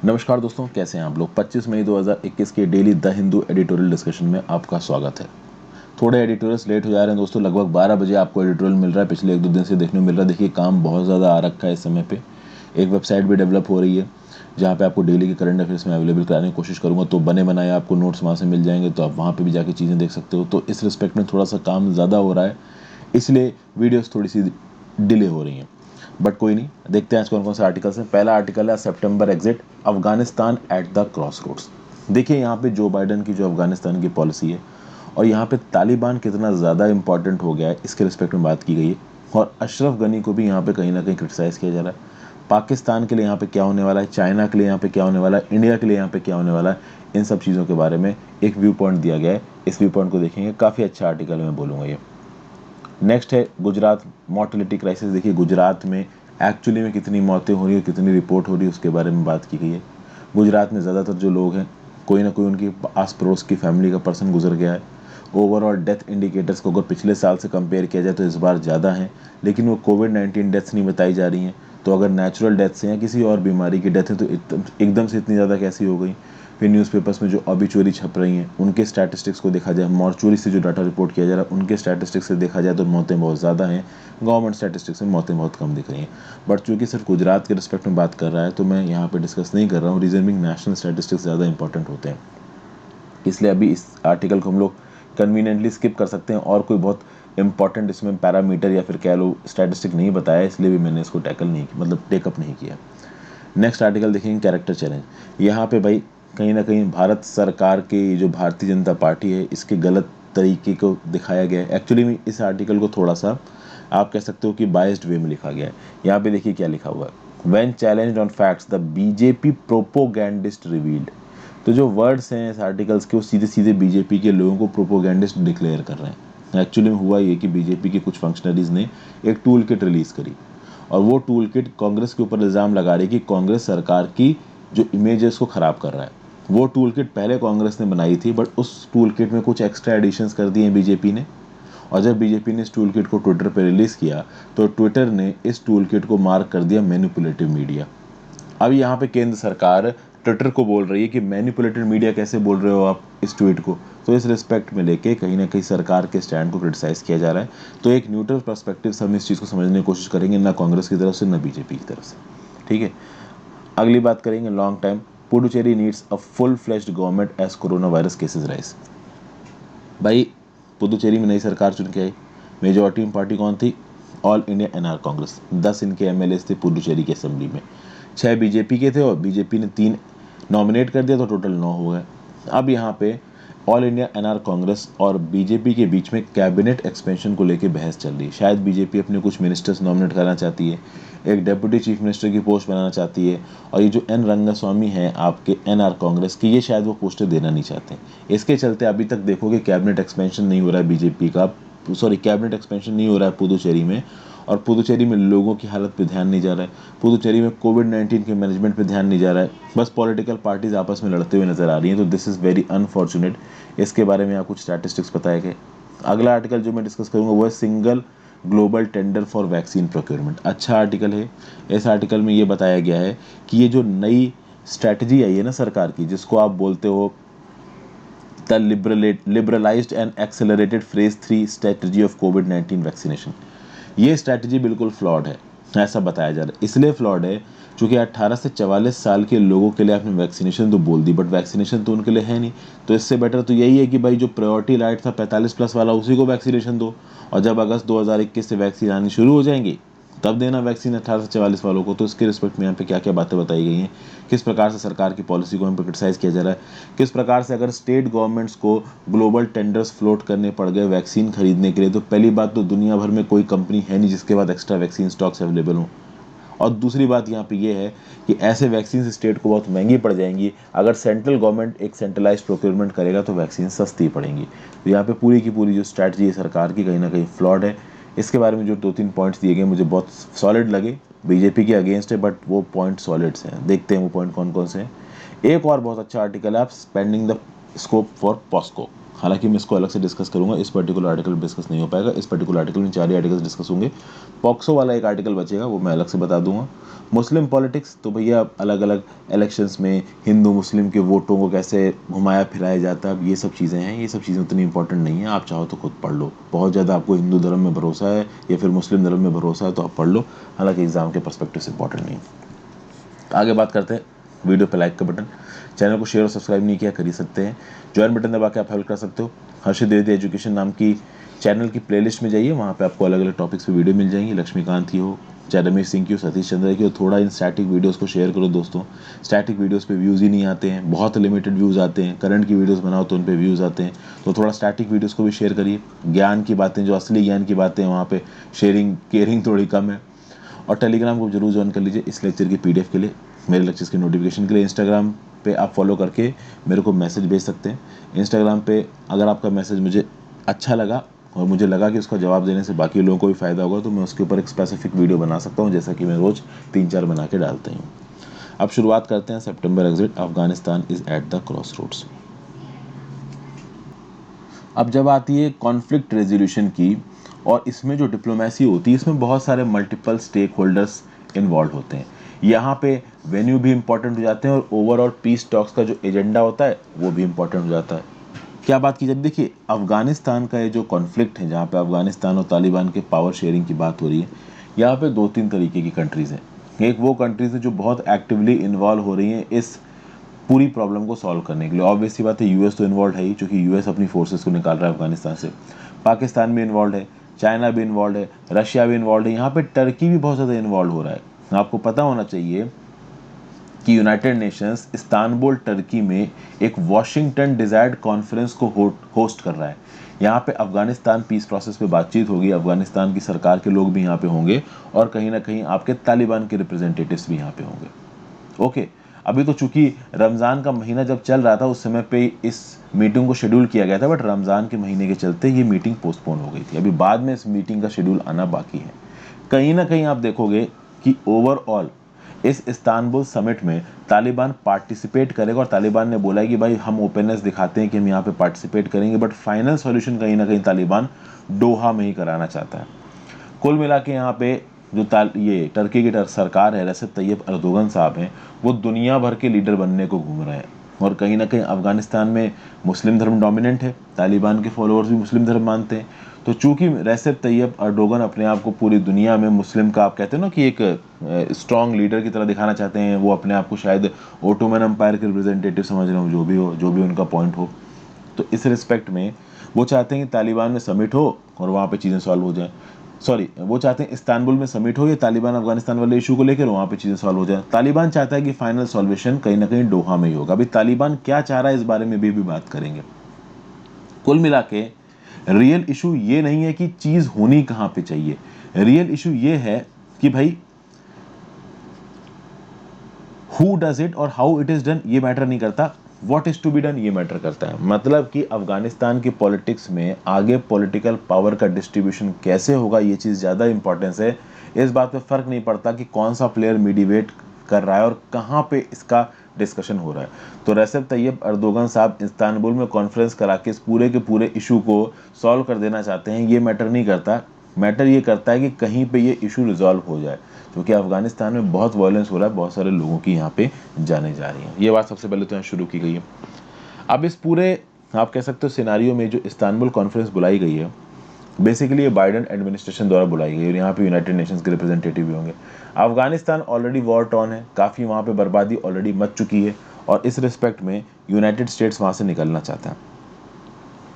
नमस्कार दोस्तों, कैसे हैं आप लोग। 25 मई 2021 के daily the Hindu editorial discussion में आपका स्वागत है। थोड़े एडिटोरियल्स लेट हो जा रहे हैं दोस्तों, लगभग 12 बजे आपको एडिटोरियल मिल रहा है। पिछले 1-2 दिन से देखने को मिल रहा है। देखिए, काम बहुत ज़्यादा आ रखा है इस समय पे। एक वेबसाइट भी डेवलप हो रही है जहाँ पे आपको डेली के करंट अफेयर्स में अवेलेबल कराने की कोशिश करूँगा। तो बने बनाए आपको नोट्स वहाँ से मिल जाएंगे, तो आप वहाँ पर भी जाके चीज़ें देख सकते हो। तो इस रिस्पेक्ट में थोड़ा सा काम ज़्यादा हो रहा है, इसलिए वीडियोज़ थोड़ी सी डिले हो रही हैं। बट कोई नहीं, देखते हैं आज कौन कौन से आर्टिकल्स हैं। पहला आर्टिकल है September exit Afghanistan at the crossroads. देखिए, यहाँ पे जो बाइडन की जो अफगानिस्तान की पॉलिसी है और यहाँ पे तालिबान कितना ज़्यादा इंपॉर्टेंट हो गया है, इसके रिस्पेक्ट में बात की गई है। और अशरफ गनी को भी यहाँ पे कहीं ना कहीं क्रिटिसाइज़ किया जा रहा है। पाकिस्तान के लिए यहाँ पे क्या होने वाला है, चाइना के लिए यहाँ पे क्या होने वाला है, इंडिया के लिए यहाँ पे क्या होने वाला है, इन सब चीज़ों के बारे में एक व्यू पॉइंट दिया गया है। इस व्यू पॉइंट को देखेंगे, काफ़ी अच्छा आर्टिकल मैं बोलूँगा ये। नेक्स्ट है गुजरात मोर्टेलिटी क्राइसिस। देखिए, गुजरात में एक्चुअली में कितनी मौतें हो रही है, कितनी रिपोर्ट हो रही है, उसके बारे में बात की गई है। गुजरात में ज़्यादातर जो लोग हैं, कोई ना कोई उनकी आस पड़ोस की फैमिली का पर्सन गुजर गया है। ओवरऑल डेथ इंडिकेटर्स को अगर पिछले साल से कंपेयर किया जाए तो इस बार ज़्यादा हैं, लेकिन वो कोविड-19 डेथ्स नहीं बताई जा रही हैं। तो अगर नेचुरल डेथ्स हैं या किसी और बीमारी की डेथ है तो एकदम से इतनी ज़्यादा कैसी हो गई। फिर न्यूज़पेपर्स में जो ऑबिचुअरी छप रही हैं, उनके स्टैटिस्टिक्स को देखा जाए, मॉर्चुअरी से जो डाटा रिपोर्ट किया जा रहा है उनके स्टैटिस्टिक्स से देखा जाए तो मौतें बहुत ज़्यादा हैं। गवर्नमेंट स्टैटिस्टिक्स में मौतें बहुत कम दिख रही हैं। बट चूंकि सिर्फ गुजरात के रिस्पेक्ट में बात कर रहा है तो मैं यहाँ पे डिस्कस नहीं कर रहा हूँ। रीजन बिंग नेशनल स्टैटिस्टिक्स ज़्यादा इंपॉर्टेंट होते हैं, इसलिए अभी इस आर्टिकल को हम लोग कन्वीनियंटली स्किप कर सकते हैं। और कोई बहुत इंपॉर्टेंट इसमें पैरामीटर या फिर कह लो स्टैटिस्टिक नहीं बताया, इसलिए भी मैंने इसको टैकल नहीं मतलब टेकअप नहीं किया। नेक्स्ट आर्टिकल देखेंगे, कैरेक्टर चैलेंज। यहाँ पे भाई कहीं ना कहीं भारत सरकार की जो भारतीय जनता पार्टी है, इसके गलत तरीके को दिखाया गया है। एक्चुअली में इस आर्टिकल को थोड़ा सा आप कह सकते हो कि बायस्ड वे में लिखा गया है। यहाँ पे देखिए क्या लिखा हुआ है, when challenged on facts the BJP propagandist revealed. तो जो वर्ड्स हैं इस आर्टिकल्स के, वो सीधे सीधे बीजेपी के लोगों को प्रोपोगैंडिस्ट डिक्लेयर कर रहे हैं। एक्चुअली में हुआ ये कि बीजेपी के कुछ फंक्शनरीज ने एक टूल किट रिलीज़ करी, और वो टूल किट कांग्रेस के ऊपर इल्ज़ाम लगा रही है कि कांग्रेस सरकार की जो इमेज है उसको ख़राब कर रहा है। वो टूल किट पहले कांग्रेस ने बनाई थी, बट उस टूल किट में कुछ एक्स्ट्रा एडिशंस कर दिए हैं बीजेपी ने। और जब बीजेपी ने इस टूल किट को ट्विटर पर रिलीज़ किया तो ट्विटर ने इस टूल किट को मार्क कर दिया मैनिपुलेटिव मीडिया। अब यहाँ पे केंद्र सरकार ट्विटर को बोल रही है कि मैनिपुलेटेड मीडिया कैसे बोल रहे हो आप इस ट्वीट को। तो इस रिस्पेक्ट में लेके कहीं ना कहीं सरकार के स्टैंड को क्रिटिसाइज किया जा रहा है। तो एक न्यूट्रल पर्सपेक्टिव से हम इस चीज़ को समझने की कोशिश करेंगे, ना कांग्रेस की तरफ से ना बीजेपी की तरफ से। ठीक है, अगली बात करेंगे long time. Puducherry needs a full fleshed government as corona virus cases rise. भाई, पुदुचेरी में नई सरकार चुन के आई। मेजोरिटी पार्टी कौन थी? ऑल इंडिया एनआर कांग्रेस। 10 इनके एमएलए थे पुडुचेरी की असेंबली में। 6 बीजेपी के थे और बीजेपी ने 3 नॉमिनेट कर दिया, तो टोटल 9 हो गए। अब यहाँ पे ऑल इंडिया एनआर कांग्रेस और बीजेपी के बीच में कैबिनेट एक्सपेंशन को लेकर बहस चल रही है। शायद बीजेपी अपने कुछ मिनिस्टर्स नॉमिनेट करना चाहती है, एक डेप्यूटी चीफ मिनिस्टर की पोस्ट बनाना चाहती है, और ये जो एन रंगास्वामी हैं आपके एनआर कांग्रेस के, ये शायद वो पोस्टें देना नहीं चाहते। इसके चलते अभी तक देखोगे कैबिनेट एक्सपेंशन नहीं हो रहा है बीजेपी का, सॉरी कैबिनेट एक्सपेंशन नहीं हो रहा है पुदुचेरी में। और पुदुचेरी में लोगों की हालत पे ध्यान नहीं जा रहा है। पुदुचेरी में कोविड-19 के मैनेजमेंट पे ध्यान नहीं जा रहा है। बस पॉलिटिकल पार्टीज आपस में लड़ते हुए नजर आ रही हैं। तो दिस इज़ वेरी अनफॉर्चुनेट। इसके बारे में आप कुछ स्टैटिस्टिक्स बताए गए। अगला आर्टिकल जो मैं डिस्कस करूंगा वो है single global tender for vaccine procurement. अच्छा आर्टिकल है। इस आर्टिकल में ये बताया गया है कि ये जो नई स्ट्रैटेजी आई है ना सरकार की, जिसको आप बोलते हो the liberalised and accelerated phase 3 strategy of covid vaccination, ये स्ट्रैटेजी बिल्कुल फ्लॉड है, ऐसा बताया जा रहा है। इसलिए फ्लॉड है क्योंकि 18 से 44 साल के लोगों के लिए आपने वैक्सीनेशन तो बोल दी, बट वैक्सीनेशन तो उनके लिए है नहीं। तो इससे बेटर तो यही है कि भाई जो प्रायोरिटी राइट था 45 प्लस वाला, उसी को वैक्सीनेशन दो। और जब अगस्त 2021 से वैक्सीन आनी शुरू हो जाएंगी तब देना वैक्सीन 18 से 44 वालों को। तो इसके रिस्पेक्ट में यहाँ पे क्या क्या बातें बताई गई हैं, किस प्रकार से सरकार की पॉलिसी को यहाँ पे क्रिटिसाइज किया जा रहा है, किस प्रकार से अगर स्टेट गवर्नमेंट्स को ग्लोबल टेंडर्स फ्लोट करने पड़ गए वैक्सीन खरीदने के लिए, तो पहली बात तो दुनिया भर में कोई कंपनी है नहीं जिसके बाद एक्स्ट्रा वैक्सीन स्टॉक्स अवेलेबल हों। और दूसरी बात यहाँ पे ये है कि ऐसे वैक्सीन स्टेट को बहुत महंगी पड़ जाएंगी। अगर सेंट्रल गवर्नमेंट एक सेंट्रलाइज्ड प्रोक्योरमेंट करेगा तो वैक्सीन सस्ती पड़ेंगी। तो यहाँ पे पूरी की पूरी जो स्ट्रैटेजी है सरकार की, कहीं ना कहीं फ्लॉड है। इसके बारे में जो 2-3 पॉइंट्स दिए गए मुझे बहुत सॉलिड लगे। बीजेपी के अगेंस्ट है, बट वो पॉइंट सॉलिड्स हैं। देखते हैं वो पॉइंट कौन कौन से हैं। एक और बहुत अच्छा आर्टिकल है, आप spending the scope for POCSO. हालांकि मैं इसको अलग से डिस्कस करूंगा, इस पर्टिकुलर आर्टिकल में डिस्कस नहीं हो पाएगा। इस पर्टिकुलर आर्टिकल में 4 ही आर्टिकल्स डिस्कस होंगे। पॉक्सो वाला एक आर्टिकल बचेगा, वो मैं अलग से बता दूंगा। मुस्लिम पॉलिटिक्स तो भैया अलग अलग इलेक्शंस में हिंदू मुस्लिम के वोटों को कैसे घुमाया फिराया जाता है, ये सब चीज़ें हैं। ये सब चीज़ें उतनी इंपॉर्टेंट नहीं है, आप चाहो तो खुद पढ़ लो। बहुत ज़्यादा आपको हिंदू धर्म में भरोसा है या फिर मुस्लिम धर्म में भरोसा है तो आप पढ़ लो, हालांकि एग्जाम के पर्सपेक्टिव से इंपॉर्टेंट नहीं है। आगे बात करते हैं। वीडियो पे लाइक का बटन, चैनल को शेयर और सब्सक्राइब नहीं किया कर ही सकते हैं। ज्वाइन बटन दबा के आप हेल्प कर सकते हो। हर्षित द्विवेदी एजुकेशन नाम की चैनल की प्लेलिस्ट में जाइए, वहाँ पे आपको अलग अलग टॉपिक्स पे वीडियो मिल जाएंगी। लक्ष्मीकांत की हो, चाहे रमेश सिंह की हो, सतीश चंद्र की हो। थोड़ा इन स्टैटिक वीडियोस को शेयर करो दोस्तों। स्टैटिक वीडियोस पे व्यूज़ ही नहीं आते हैं, बहुत लिमिटेड व्यूज़ आते हैं। करंट की वीडियोस बनाओ तो उन पे व्यूज़ आते हैं, तो थोड़ा स्टैटिक वीडियोस को भी शेयर करिए। ज्ञान की बातें, जो असली ज्ञान की बातें हैं, वहाँ पे शेयरिंग केयरिंग थोड़ी कम है। और टेलीग्राम को जरूर ज्वाइन कर लीजिए इस लेक्चर की पीडीएफ के लिए, मेरे लेक्चर्स के नोटिफिकेशन के लिए। इंस्टाग्राम पे आप फॉलो करके मेरे को मैसेज भेज सकते हैं। इंस्टाग्राम पे अगर आपका मैसेज मुझे अच्छा लगा और मुझे लगा कि उसका जवाब देने से बाकी लोगों को भी फ़ायदा होगा, तो मैं उसके ऊपर एक स्पेसिफिक वीडियो बना सकता हूँ, जैसा कि मैं रोज़ 3-4 बना के डालता हूँ। अब शुरुआत करते हैं। September exit, Afghanistan is at the crossroads. अब जब आती है कॉन्फ्लिक्ट रेजोल्यूशन की, और इसमें जो डिप्लोमेसी होती है, इसमें बहुत सारे मल्टीपल स्टेक होल्डर्स इन्वॉल्व होते हैं। यहाँ पे वेन्यू भी इंपॉर्टेंट हो जाते हैं और ओवरऑल पीस टॉक्स का जो एजेंडा होता है वो भी इंपॉर्टेंट हो जाता है। क्या बात की जाए, देखिए अफगानिस्तान का ये जो कॉन्फ्लिक्ट है, जहाँ पे अफगानिस्तान और तालिबान के पावर शेयरिंग की बात हो रही है, यहाँ पे 2-3 तरीके की कंट्रीज़ हैं। एक वो कंट्रीज़ है जो बहुत एक्टिवली इन्वॉल्व हो रही हैं इस पूरी प्रॉब्लम को सॉल्व करने के लिए। ऑब्वियस सी बात है, यूएस तो इन्वॉल्व है ही, क्योंकि यूएस अपनी फोर्सेस को निकाल रहा है अफगानिस्तान से। पाकिस्तान भी इन्वॉल्व है, चाइना भी इन्वॉल्व है, रशिया भी इन्वॉल्व है, यहाँ पे टर्की भी बहुत ज़्यादा इन्वॉल्व हो रहा है। आपको पता होना चाहिए कि यूनाइटेड नेशंस इस्तांबुल टर्की में एक वॉशिंगटन डिजायर्ड कॉन्फ्रेंस को होस्ट कर रहा है। यहाँ पे अफगानिस्तान पीस प्रोसेस पे बातचीत होगी, अफगानिस्तान की सरकार के लोग भी यहाँ पे होंगे और कहीं ना कहीं आपके तालिबान के रिप्रेजेंटेटिव्स भी यहाँ पे होंगे। ओके, अभी तो चूंकि रमज़ान का महीना जब चल रहा था उस समय पे इस मीटिंग को शेड्यूल किया गया था, बट रमज़ान के महीने के चलते ये मीटिंग पोस्टपोन हो गई थी। अभी बाद में इस मीटिंग का शेड्यूल आना बाकी है। कहीं ना कहीं आप देखोगे कि ओवरऑल इस इस्तांबुल समिट में तालिबान पार्टिसिपेट करेगा, और तालिबान ने बोला है कि भाई हम ओपननेस दिखाते हैं कि हम यहाँ पे पार्टिसिपेट करेंगे, बट फाइनल सॉल्यूशन कहीं ना कहीं तालिबान डोहा में ही कराना चाहता है। कुल मिला के यहाँ पे जो ये टर्की की सरकार है, रेसिप तैयब अर्दोगन साहब हैं, वो दुनिया भर के लीडर बनने को घूम रहे हैं। और कहीं ना कहीं अफगानिस्तान में मुस्लिम धर्म डोमिनेंट है, तालिबान के फॉलोअर्स भी मुस्लिम धर्म मानते हैं। तो चूंकि रेसिप तैयब अर्दोगन अपने आप को पूरी दुनिया में मुस्लिम का, आप कहते हैं ना कि एक स्ट्रॉन्ग लीडर की तरह दिखाना चाहते हैं, वो अपने आप को शायद ओटोमन एम्पायर के रिप्रेजेंटेटिव समझ रहे हो, जो भी उनका पॉइंट हो। तो इस रिस्पेक्ट में वो चाहते हैं कि तालिबान में समिट हो और वहाँ पे चीज़ें सॉल्व हो जाए। सॉरी, वो चाहते हैं इस्तांबुल में समिट हो, या तालिबान अफगानिस्तान वाले इशू को लेकर वहाँ पे चीज़ें सॉल्व हो जाए। तालिबान चाहता है कि फाइनल सॉल्वेशन कहीं ना कहीं डोहा में ही होगा। अभी तालिबान क्या चाह रहा है इस बारे में भी बात करेंगे। कुल मिला के रियल इशू ये नहीं है कि चीज़ होनी कहाँ पे चाहिए, रियल इशू ये है कि भाई हु डज इट और हाउ इट इज डन ये मैटर नहीं करता, what is to be done ये मैटर करता है। मतलब कि अफगानिस्तान की पॉलिटिक्स में आगे पॉलिटिकल पावर का डिस्ट्रीब्यूशन कैसे होगा, ये चीज़ ज़्यादा इंपॉर्टेंस है। इस बात पे फर्क नहीं पड़ता कि कौन सा प्लेयर मीडिएट कर रहा है और कहाँ पे इसका डिस्कशन हो रहा है। तो रेसिप तैयब अर्दोगन साहब इस्तांबुल में कॉन्फ्रेंस करा के इस पूरे के पूरे इशू को सॉल्व कर देना चाहते हैं, ये मैटर नहीं करता। मैटर ये करता है कि कहीं पे ये इशू रिजॉल्व हो जाए, क्योंकि अफगानिस्तान में बहुत वायलेंस हो रहा है, बहुत सारे लोगों की यहाँ पे जाने जा रही हैं। ये बात सबसे पहले तो यहाँ शुरू की गई है। अब इस पूरे, आप कह सकते हो सिनारियो में, जो इस्तांबुल कॉन्फ्रेंस बुलाई गई है, बेसिकली ये बाइडन एडमिनिस्ट्रेशन द्वारा बुलाई गई, और यहाँ पे यूनाइटेड नेशंस के रिप्रेजेंटेटिव भी होंगे। अफगानिस्तान ऑलरेडी वॉर टॉन है, काफ़ी वहाँ पे बर्बादी ऑलरेडी मच चुकी है, और इस रिस्पेक्ट में यूनाइटेड स्टेट्स वहाँ से निकलना चाहता है।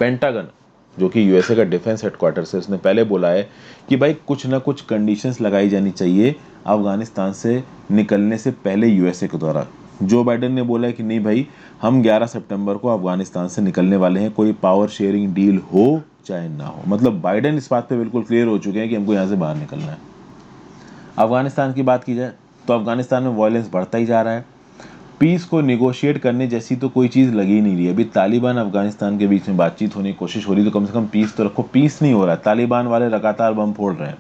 पेंटागन, जो कि यूएसए का डिफेंस हेडक्वार्टर्स है, उसने पहले बोला है कि भाई कुछ ना कुछ कंडीशंस लगाई जानी चाहिए अफगानिस्तान से निकलने से पहले यूएसए के द्वारा। जो बाइडन ने बोला है कि नहीं भाई, हम 11 सितंबर को अफगानिस्तान से निकलने वाले हैं, कोई पावर शेयरिंग डील हो चाहे ना हो। मतलब बाइडन इस बात पे बिल्कुल क्लियर हो चुके हैं कि हमको यहाँ से बाहर निकलना है। अफगानिस्तान की बात की जाए तो अफगानिस्तान में वायलेंस बढ़ता ही जा रहा है। पीस को निगोशिएट करने जैसी तो कोई चीज़ लगी ही नहीं रही। अभी तालिबान अफगानिस्तान के बीच में बातचीत होने की कोशिश हो रही, तो कम से कम पीस तो रखो। पीस नहीं हो रहा है, तालिबान वाले लगातार बम फोड़ रहे हैं।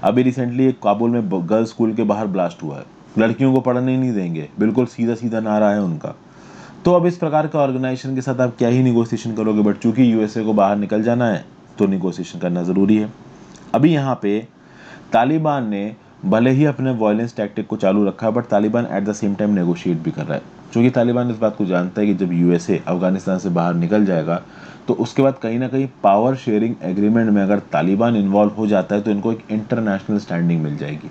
अभी रिसेंटली एक काबुल में गर्ल्स स्कूल के बाहर ब्लास्ट हुआ है, लड़कियों को पढ़ने नहीं देंगे, बिल्कुल सीधा सीधा नारा है उनका। तो अब इस प्रकार के ऑर्गेनाइजेशन के साथ आप क्या ही निगोसिएशन करोगे, बट चूंकि यूएसए को बाहर निकल जाना है तो निगोसिएशन करना ज़रूरी है। अभी यहाँ पे तालिबान ने भले ही अपने वायलेंस टैक्टिक को चालू रखा, but Taliban at the same time negotiate भी कर रहा है, क्योंकि तालिबान इस बात को जानता है कि जब यूएसए अफगानिस्तान से बाहर निकल जाएगा तो उसके बाद कहीं ना कहीं पावर शेयरिंग एग्रीमेंट में अगर तालिबान इन्वॉल्व हो जाता है तो इनको एक इंटरनेशनल स्टैंडिंग मिल जाएगी।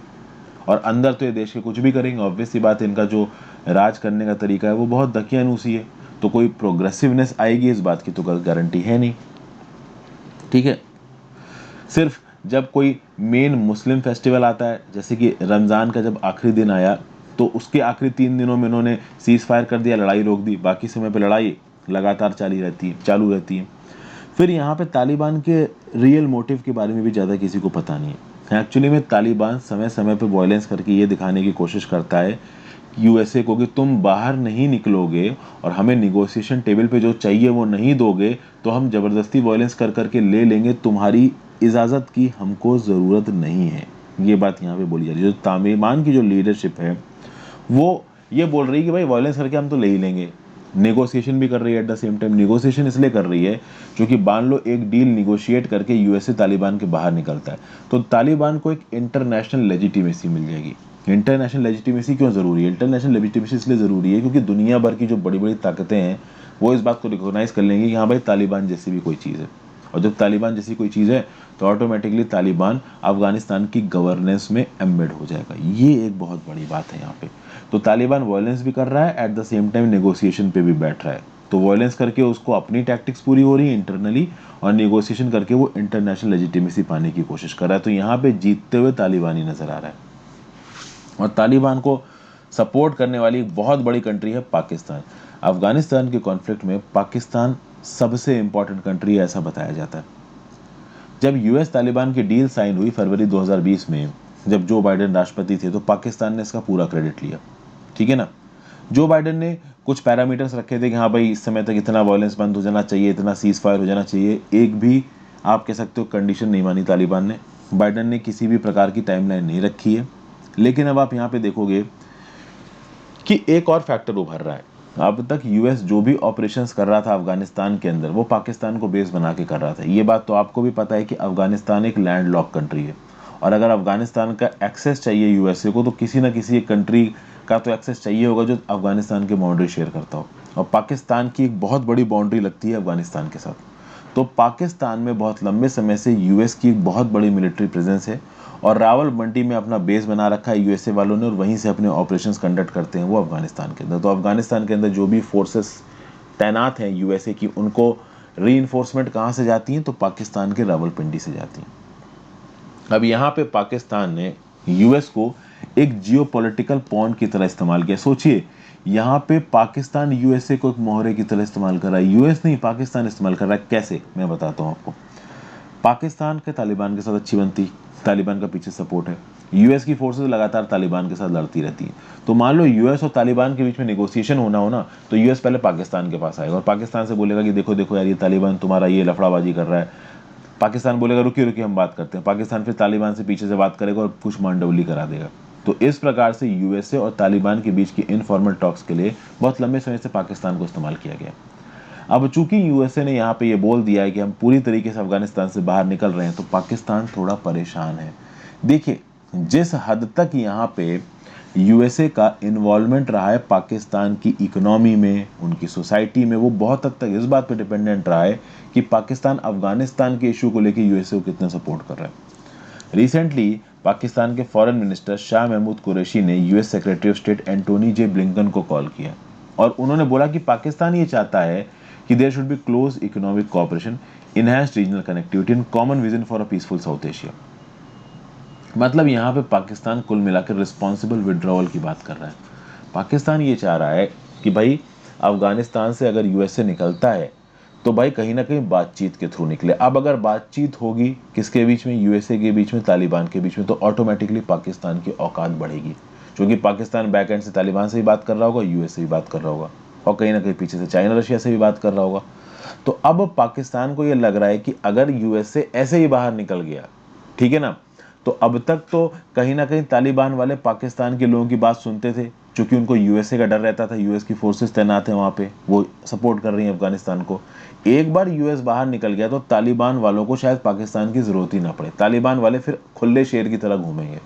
और अंदर तो ये देश के कुछ भी करेंगे, ऑब्वियस सी बात है, इनका जो राज करने का तरीका है वो बहुत दकियानूसी है, तो कोई प्रोग्रेसिवनेस आएगी इस बात की तो गारंटी है नहीं। ठीक है, सिर्फ जब कोई मेन मुस्लिम फेस्टिवल आता है, जैसे कि रमज़ान का जब आखिरी दिन आया तो उसके आखिरी 3 दिनों में इन्होंने सीज फायर कर दिया, लड़ाई रोक दी, बाकी समय पे लड़ाई लगातार चालू रहती है। फिर यहाँ पे तालिबान के रियल मोटिव के बारे में भी ज़्यादा किसी को पता नहीं है। एक्चुअली में तालिबान समय समय पे वायलेंस करके ये दिखाने की कोशिश करता है यूएसए को कि तुम बाहर नहीं निकलोगे और हमें निगोशिएशन टेबल पे जो चाहिए वो नहीं दोगे तो हम ज़बरदस्ती वायलेंस कर करके ले लेंगे, तुम्हारी इजाज़त की हमको ज़रूरत नहीं है। ये बात यहाँ पे बोली जा रही है। जो तालिबान की जो लीडरशिप है वो ये बोल रही है कि भाई वायलेंस करके हम तो ले ही लेंगे, नेगोशिएशन भी कर रही है at the same time. Negotiation इसलिए कर रही है क्योंकि मान लो एक डील निगोशिएट करके यूएसए तालिबान के बाहर निकलता है तो तालिबान को एक इंटरनेशनल लेजिटिमेसी मिल जाएगी। इंटरनेशनल लेजिटिमेसी क्यों ज़रूरी है? इंटरनेशनल लेजिटिमेसी इसलिए ज़रूरी है क्योंकि दुनिया भर की जो बड़ी बड़ी ताकतें हैं वो इस बात को रिकॉग्नाइज कर लेंगी कि हाँ भाई तालिबान जैसी भी कोई चीज़ है, और जब तालिबान जैसी कोई चीज़ है तो ऑटोमेटिकली तालिबान अफगानिस्तान की गवर्नेंस में एम्बेड हो जाएगा। ये एक बहुत बड़ी बात है यहाँ पे। तो तालिबान वायलेंस भी कर रहा है, at the same time negotiation पे भी बैठ रहा है। तो वायलेंस करके उसको अपनी टैक्टिक्स पूरी हो रही है इंटरनली, और नेगोशिएशन करके वो इंटरनेशनल लेजिटिमेसी पाने की कोशिश कर रहा है। तो यहाँ पे जीतते हुए तालिबान ही नजर आ रहा है। और तालिबान को सपोर्ट करने वाली एक बहुत बड़ी कंट्री है पाकिस्तान। अफगानिस्तान के कॉन्फ्लिक्ट में पाकिस्तान सबसे इंपॉर्टेंट कंट्री है ऐसा बताया जाता है। जब यूएस तालिबान की डील साइन हुई फरवरी 2020 में, जब जो बाइडेन राष्ट्रपति थे, तो पाकिस्तान ने इसका पूरा क्रेडिट लिया। ठीक है ना। जो बाइडेन ने कुछ पैरामीटर्स रखे थे कि हाँ भाई इस समय तक इतना वायलेंस बंद हो जाना चाहिए, इतना सीज फायर हो जाना चाहिए, एक भी आप कह सकते हो कंडीशन नहीं मानी तालिबान ने। बाइडेन ने किसी भी प्रकार की टाइमलाइन नहीं रखी है। लेकिन अब आप यहाँ पे देखोगे कि एक और फैक्टर उभर रहा है। अब तक यूएस जो भी ऑपरेशंस कर रहा था अफगानिस्तान के अंदर वो पाकिस्तान को बेस बना के कर रहा था। ये बात तो आपको भी पता है कि अफगानिस्तान एक लैंड लॉक कंट्री है, और अगर अफगानिस्तान का एक्सेस चाहिए यूएसए को तो किसी ना किसी एक कंट्री का तो एक्सेस चाहिए होगा जो अफगानिस्तान के बाउंड्री शेयर करता हो, और पाकिस्तान की एक बहुत बड़ी बाउंड्री लगती है अफगानिस्तान के साथ। तो पाकिस्तान में बहुत लंबे समय से यूएस की एक बहुत बड़ी मिलिट्री प्रेजेंस है, और रावलपिंडी में अपना बेस बना रखा है यूएसए वालों ने, और वहीं से अपने ऑपरेशंस कंडक्ट करते हैं वो अफगानिस्तान के अंदर। तो अफगानिस्तान के अंदर जो भी फोर्सेस तैनात हैं यूएसए की, उनको री कहाँ से जाती हैं? तो पाकिस्तान के रावलपिंडी से जाती हैं। अब यहाँ पे पाकिस्तान ने यूएस को एक जियोपॉलिटिकल पॉन की तरह इस्तेमाल किया। सोचिए, यहाँ पे पाकिस्तान यूएसए को एक मोहरे की तरह इस्तेमाल कर रहा है। यूएस नहीं, पाकिस्तान इस्तेमाल कर रहा है। कैसे, मैं बताता हूँ आपको। पाकिस्तान के तालिबान के साथ अच्छी बनती, तालिबान का पीछे सपोर्ट है, यूएस की फोर्सेस लगातार तालिबान के साथ लड़ती रहती हैं। तो मान लो यूएस और तालिबान के बीच में नेगोशिएशन होना हो ना, तो यूएस पहले पाकिस्तान के पास आएगा और पाकिस्तान से बोलेगा कि देखो देखो यार ये तालिबान तुम्हारा ये लफड़ाबाजी कर रहा है। पाकिस्तान बोलेगा रुकिए रुकिए हम बात करते हैं। पाकिस्तान फिर तालिबान से पीछे से बात करेगा और कुछ मांडवली करा देगा। तो इस प्रकार से यूएसए और तालिबान के बीच की इनफॉर्मल टॉक्स के लिए बहुत लंबे समय से पाकिस्तान को इस्तेमाल किया गया। अब चूंकि यूएसए ने यहाँ पे ये बोल दिया है कि हम पूरी तरीके से अफगानिस्तान से बाहर निकल रहे हैं, तो पाकिस्तान थोड़ा परेशान है। देखिए, जिस हद तक यहाँ पे यूएसए का इन्वॉल्वमेंट रहा है पाकिस्तान की इकोनॉमी में, उनकी सोसाइटी में, वो बहुत हद तक इस बात पे डिपेंडेंट रहा है कि पाकिस्तान अफगानिस्तान के इशू को लेकर यूएसए को कितना सपोर्ट कर रहा है। रिसेंटली पाकिस्तान के फॉरेन मिनिस्टर शाह महमूद कुरैशी ने US secretary of state Antony J Blinken को कॉल किया, और उन्होंने बोला कि पाकिस्तान ये चाहता है कि there should be close economic cooperation, enhanced regional connectivity and common vision for a peaceful South Asia. मतलब यहाँ पे पाकिस्तान कुल मिलाकर रिस्पॉन्सिबल विड्रॉवल की बात कर रहा है। पाकिस्तान ये चाह रहा है कि भाई अफगानिस्तान से अगर यूएसए निकलता है तो भाई कहीं ना कहीं बातचीत के थ्रू निकले। अब अगर बातचीत होगी किसके बीच में? यूएसए के बीच में, तालिबान के बीच में, तो ऑटोमेटिकली पाकिस्तान की औकात बढ़ेगी, क्योंकि पाकिस्तान बैक एंड से तालिबान से भी बात कर रहा होगा, यूएस से भी बात कर रहा होगा, और कहीं ना कहीं पीछे से चाइना रशिया से भी बात कर रहा होगा। तो अब पाकिस्तान को यह लग रहा है कि अगर यूएसए ऐसे ही बाहर निकल गया, ठीक है ना, तो अब तक तो कहीं ना कहीं तालिबान वाले पाकिस्तान के लोगों की बात सुनते थे क्योंकि उनको यूएसए का डर रहता था, यूएस की फोर्सेस तैनात हैं वहाँ पे, वो सपोर्ट कर रही हैं अफगानिस्तान को। एक बार यूएस बाहर निकल गया तो तालिबान वालों को शायद पाकिस्तान की ज़रूरत ही ना पड़े, तालिबान वाले फिर खुले शेर की तरह घूमेंगे।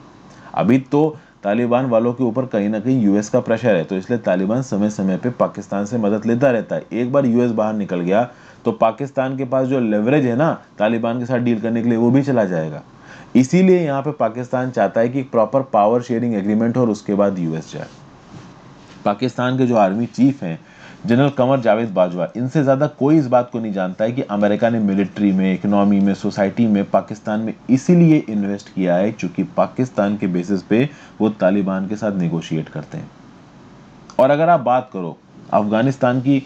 अभी तो तालिबान वालों के ऊपर कहीं ना कहीं यूएस का प्रेशर है, तो इसलिए तालिबान समय समय पे पाकिस्तान से मदद लेता रहता है। एक बार यूएस बाहर निकल गया तो पाकिस्तान के पास जो लेवरेज है ना तालिबान के साथ डील करने के लिए, वो भी चला जाएगा। इसीलिए यहाँ पे पाकिस्तान चाहता है कि एक प्रॉपर पावर शेयरिंग एग्रीमेंट हो और उसके बाद यूएस जाए। पाकिस्तान के जो आर्मी चीफ हैं जनरल कमर जावेद बाजवा, इनसे ज़्यादा कोई इस बात को नहीं जानता है कि अमेरिका ने मिलिट्री में, इकोनॉमी में, सोसाइटी में पाकिस्तान में इसीलिए इन्वेस्ट किया है क्योंकि पाकिस्तान के बेसिस पे वो तालिबान के साथ नेगोशिएट करते हैं। और अगर आप बात करो अफगानिस्तान की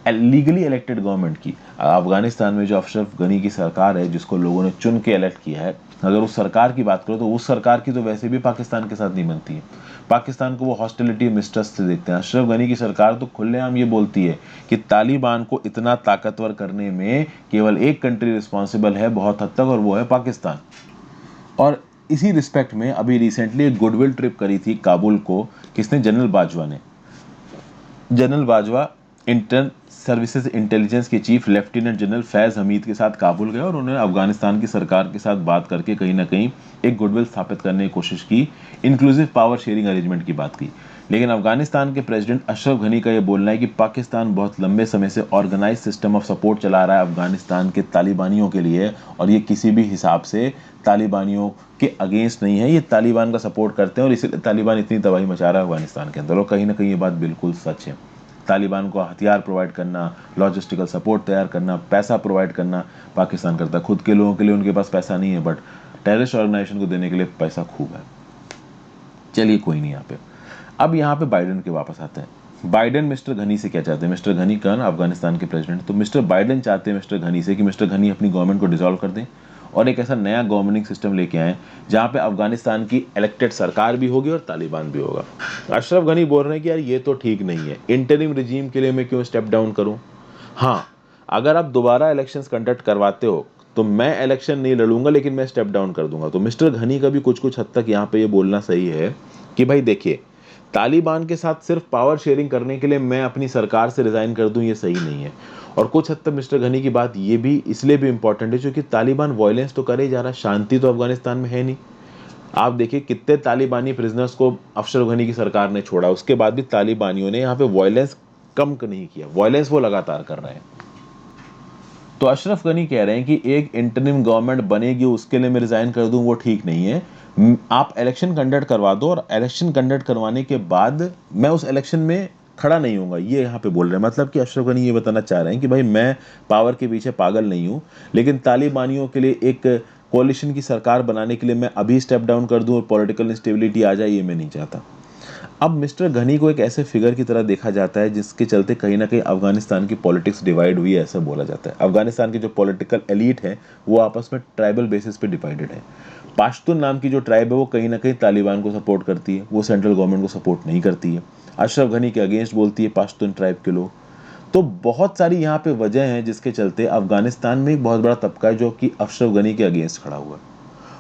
लीगली इलेक्टेड गवर्नमेंट की, अफगानिस्तान में जो अशरफ गनी की सरकार है जिसको लोगों ने चुन के इलेक्ट किया है, अगर उस सरकार की बात करो तो उस सरकार की तो वैसे भी पाकिस्तान के साथ नहीं बनती है। पाकिस्तान को वो हॉस्टिलिटी मिस्ट्रस्ट से देखते हैं। अशरफ गनी की सरकार तो खुलेआम ये बोलती है कि तालिबान को इतना ताकतवर करने में केवल एक कंट्री रिस्पॉन्सिबल है बहुत हद तक, और वो है पाकिस्तान। और इसी रिस्पेक्ट में अभी रिसेंटली एक गुडविल ट्रिप करी थी काबुल को, किसने? जनरल बाजवा ने। General Bajwa inter services intelligence के chief lieutenant general Faiz Hameed के साथ काबुल गए और उन्होंने अफगानिस्तान की सरकार के साथ बात करके कहीं ना कहीं एक गुडविल स्थापित करने की कोशिश की, इंक्लूसिव पावर शेयरिंग अरेंजमेंट की बात की। लेकिन अफगानिस्तान के प्रेसिडेंट अशरफ गनी का यह बोलना है कि पाकिस्तान बहुत लंबे समय से ऑर्गेनाइज सिस्टम ऑफ सपोर्ट चला रहा है अफगानिस्तान के तालिबानियों के लिए, और ये किसी भी हिसाब से तालिबानियों के अगेंस्ट नहीं है, ये तालिबान का सपोर्ट करते हैं और इसलिए तालिबान इतनी तबाही मचा रहा है अफगानिस्तान के अंदर। और कहीं ना कहीं ये बात बिल्कुल सच है। तालिबान को हथियार प्रोवाइड करना, लॉजिस्टिकल सपोर्ट तैयार करना, पैसा प्रोवाइड करना पाकिस्तान करता है। खुद के लोगों के लिए उनके पास पैसा नहीं है, बट टेररिस्ट ऑर्गेनाइजेशन को देने के लिए पैसा खूब है। चलिए कोई नहीं। यहाँ पे अब यहाँ पे बाइडेन के वापस आते हैं। बाइडेन मिस्टर घनी से क्या चाहते हैं? मिस्टर घनी कौन? अफगानिस्तान के प्रेसिडेंट। तो मिस्टर बाइडेन चाहते हैं मिस्टर घनी से कि मिस्टर घनी अपनी गवर्नमेंट को डिसॉल्व कर दें और एक ऐसा नया गवर्निंग सिस्टम लेके आए जहाँ पे अफगानिस्तान की इलेक्टेड सरकार भी होगी और तालिबान भी होगा। अशरफ गनी बोल रहे हैं कि यार ये तो ठीक नहीं है, इंटरिम रिजीम के लिए मैं क्यों स्टेप डाउन करूं? हाँ, अगर आप दोबारा इलेक्शंस कंडक्ट करवाते हो तो मैं इलेक्शन नहीं लड़ूंगा, लेकिन मैं स्टेप डाउन कर दूंगा। तो मिस्टर घनी का भी कुछ कुछ हद तक यहाँ पे ये बोलना सही है कि भाई देखिए, तालिबान के साथ सिर्फ पावर शेयरिंग करने के लिए मैं अपनी सरकार से रिजाइन कर दूं, ये सही नहीं है। और कुछ हद तक मिस्टर घनी की बात ये भी इसलिए भी इंपॉर्टेंट है क्योंकि तालिबान वायलेंस तो करे जा रहा, शांति तो अफगानिस्तान में है नहीं। आप देखिए कितने तालिबानी प्रिजनर्स को अशरफ गनी की सरकार ने छोड़ा, उसके बाद भी तालिबानियों ने यहाँ पे वायलेंस कम नहीं किया, वायलेंस वो लगातार कर रहे हैं। तो अशरफ गनी कह रहे हैं कि एक इंटरिम गवर्नमेंट बनेगी उसके लिए मैं रिजाइन कर दूं, वो ठीक नहीं है। आप इलेक्शन कंडक्ट करवा दो और इलेक्शन कंडक्ट करवाने के बाद मैं उस इलेक्शन में खड़ा नहीं होऊंगा, ये यहाँ पे बोल रहे हैं। मतलब कि अशरफ गनी ये बताना चाह रहे हैं कि भाई मैं पावर के पीछे पागल नहीं हूँ, लेकिन तालिबानियों के लिए एक कोalition की सरकार बनाने के लिए मैं अभी स्टेप डाउन कर दूं और पॉलिटिकल इंस्टेबिलिटी आ जाए, ये मैं नहीं चाहता। अब मिस्टर घनी को एक ऐसे फिगर की तरह देखा जाता है जिसके चलते कहीं ना कहीं अफगानिस्तान की पॉलिटिक्स डिवाइड हुई है, ऐसा बोला जाता है। अफगानिस्तान की जो पॉलिटिकल एलीट है वो आपस में ट्राइबल बेसिस पे डिवाइडेड है। पाश्तून नाम की जो ट्राइब है वो कहीं ना कहीं तालिबान को सपोर्ट करती है, वो सेंट्रल गवर्नमेंट को सपोर्ट नहीं करती है। अशरफ घनी के अगेंस्ट बोलती है पाश्तून ट्राइब के लोग। तो बहुत सारी यहाँ पे वजह हैं जिसके चलते अफगानिस्तान में एक बहुत बड़ा तबका है जो कि अशरफ गनी के अगेंस्ट खड़ा हुआ है।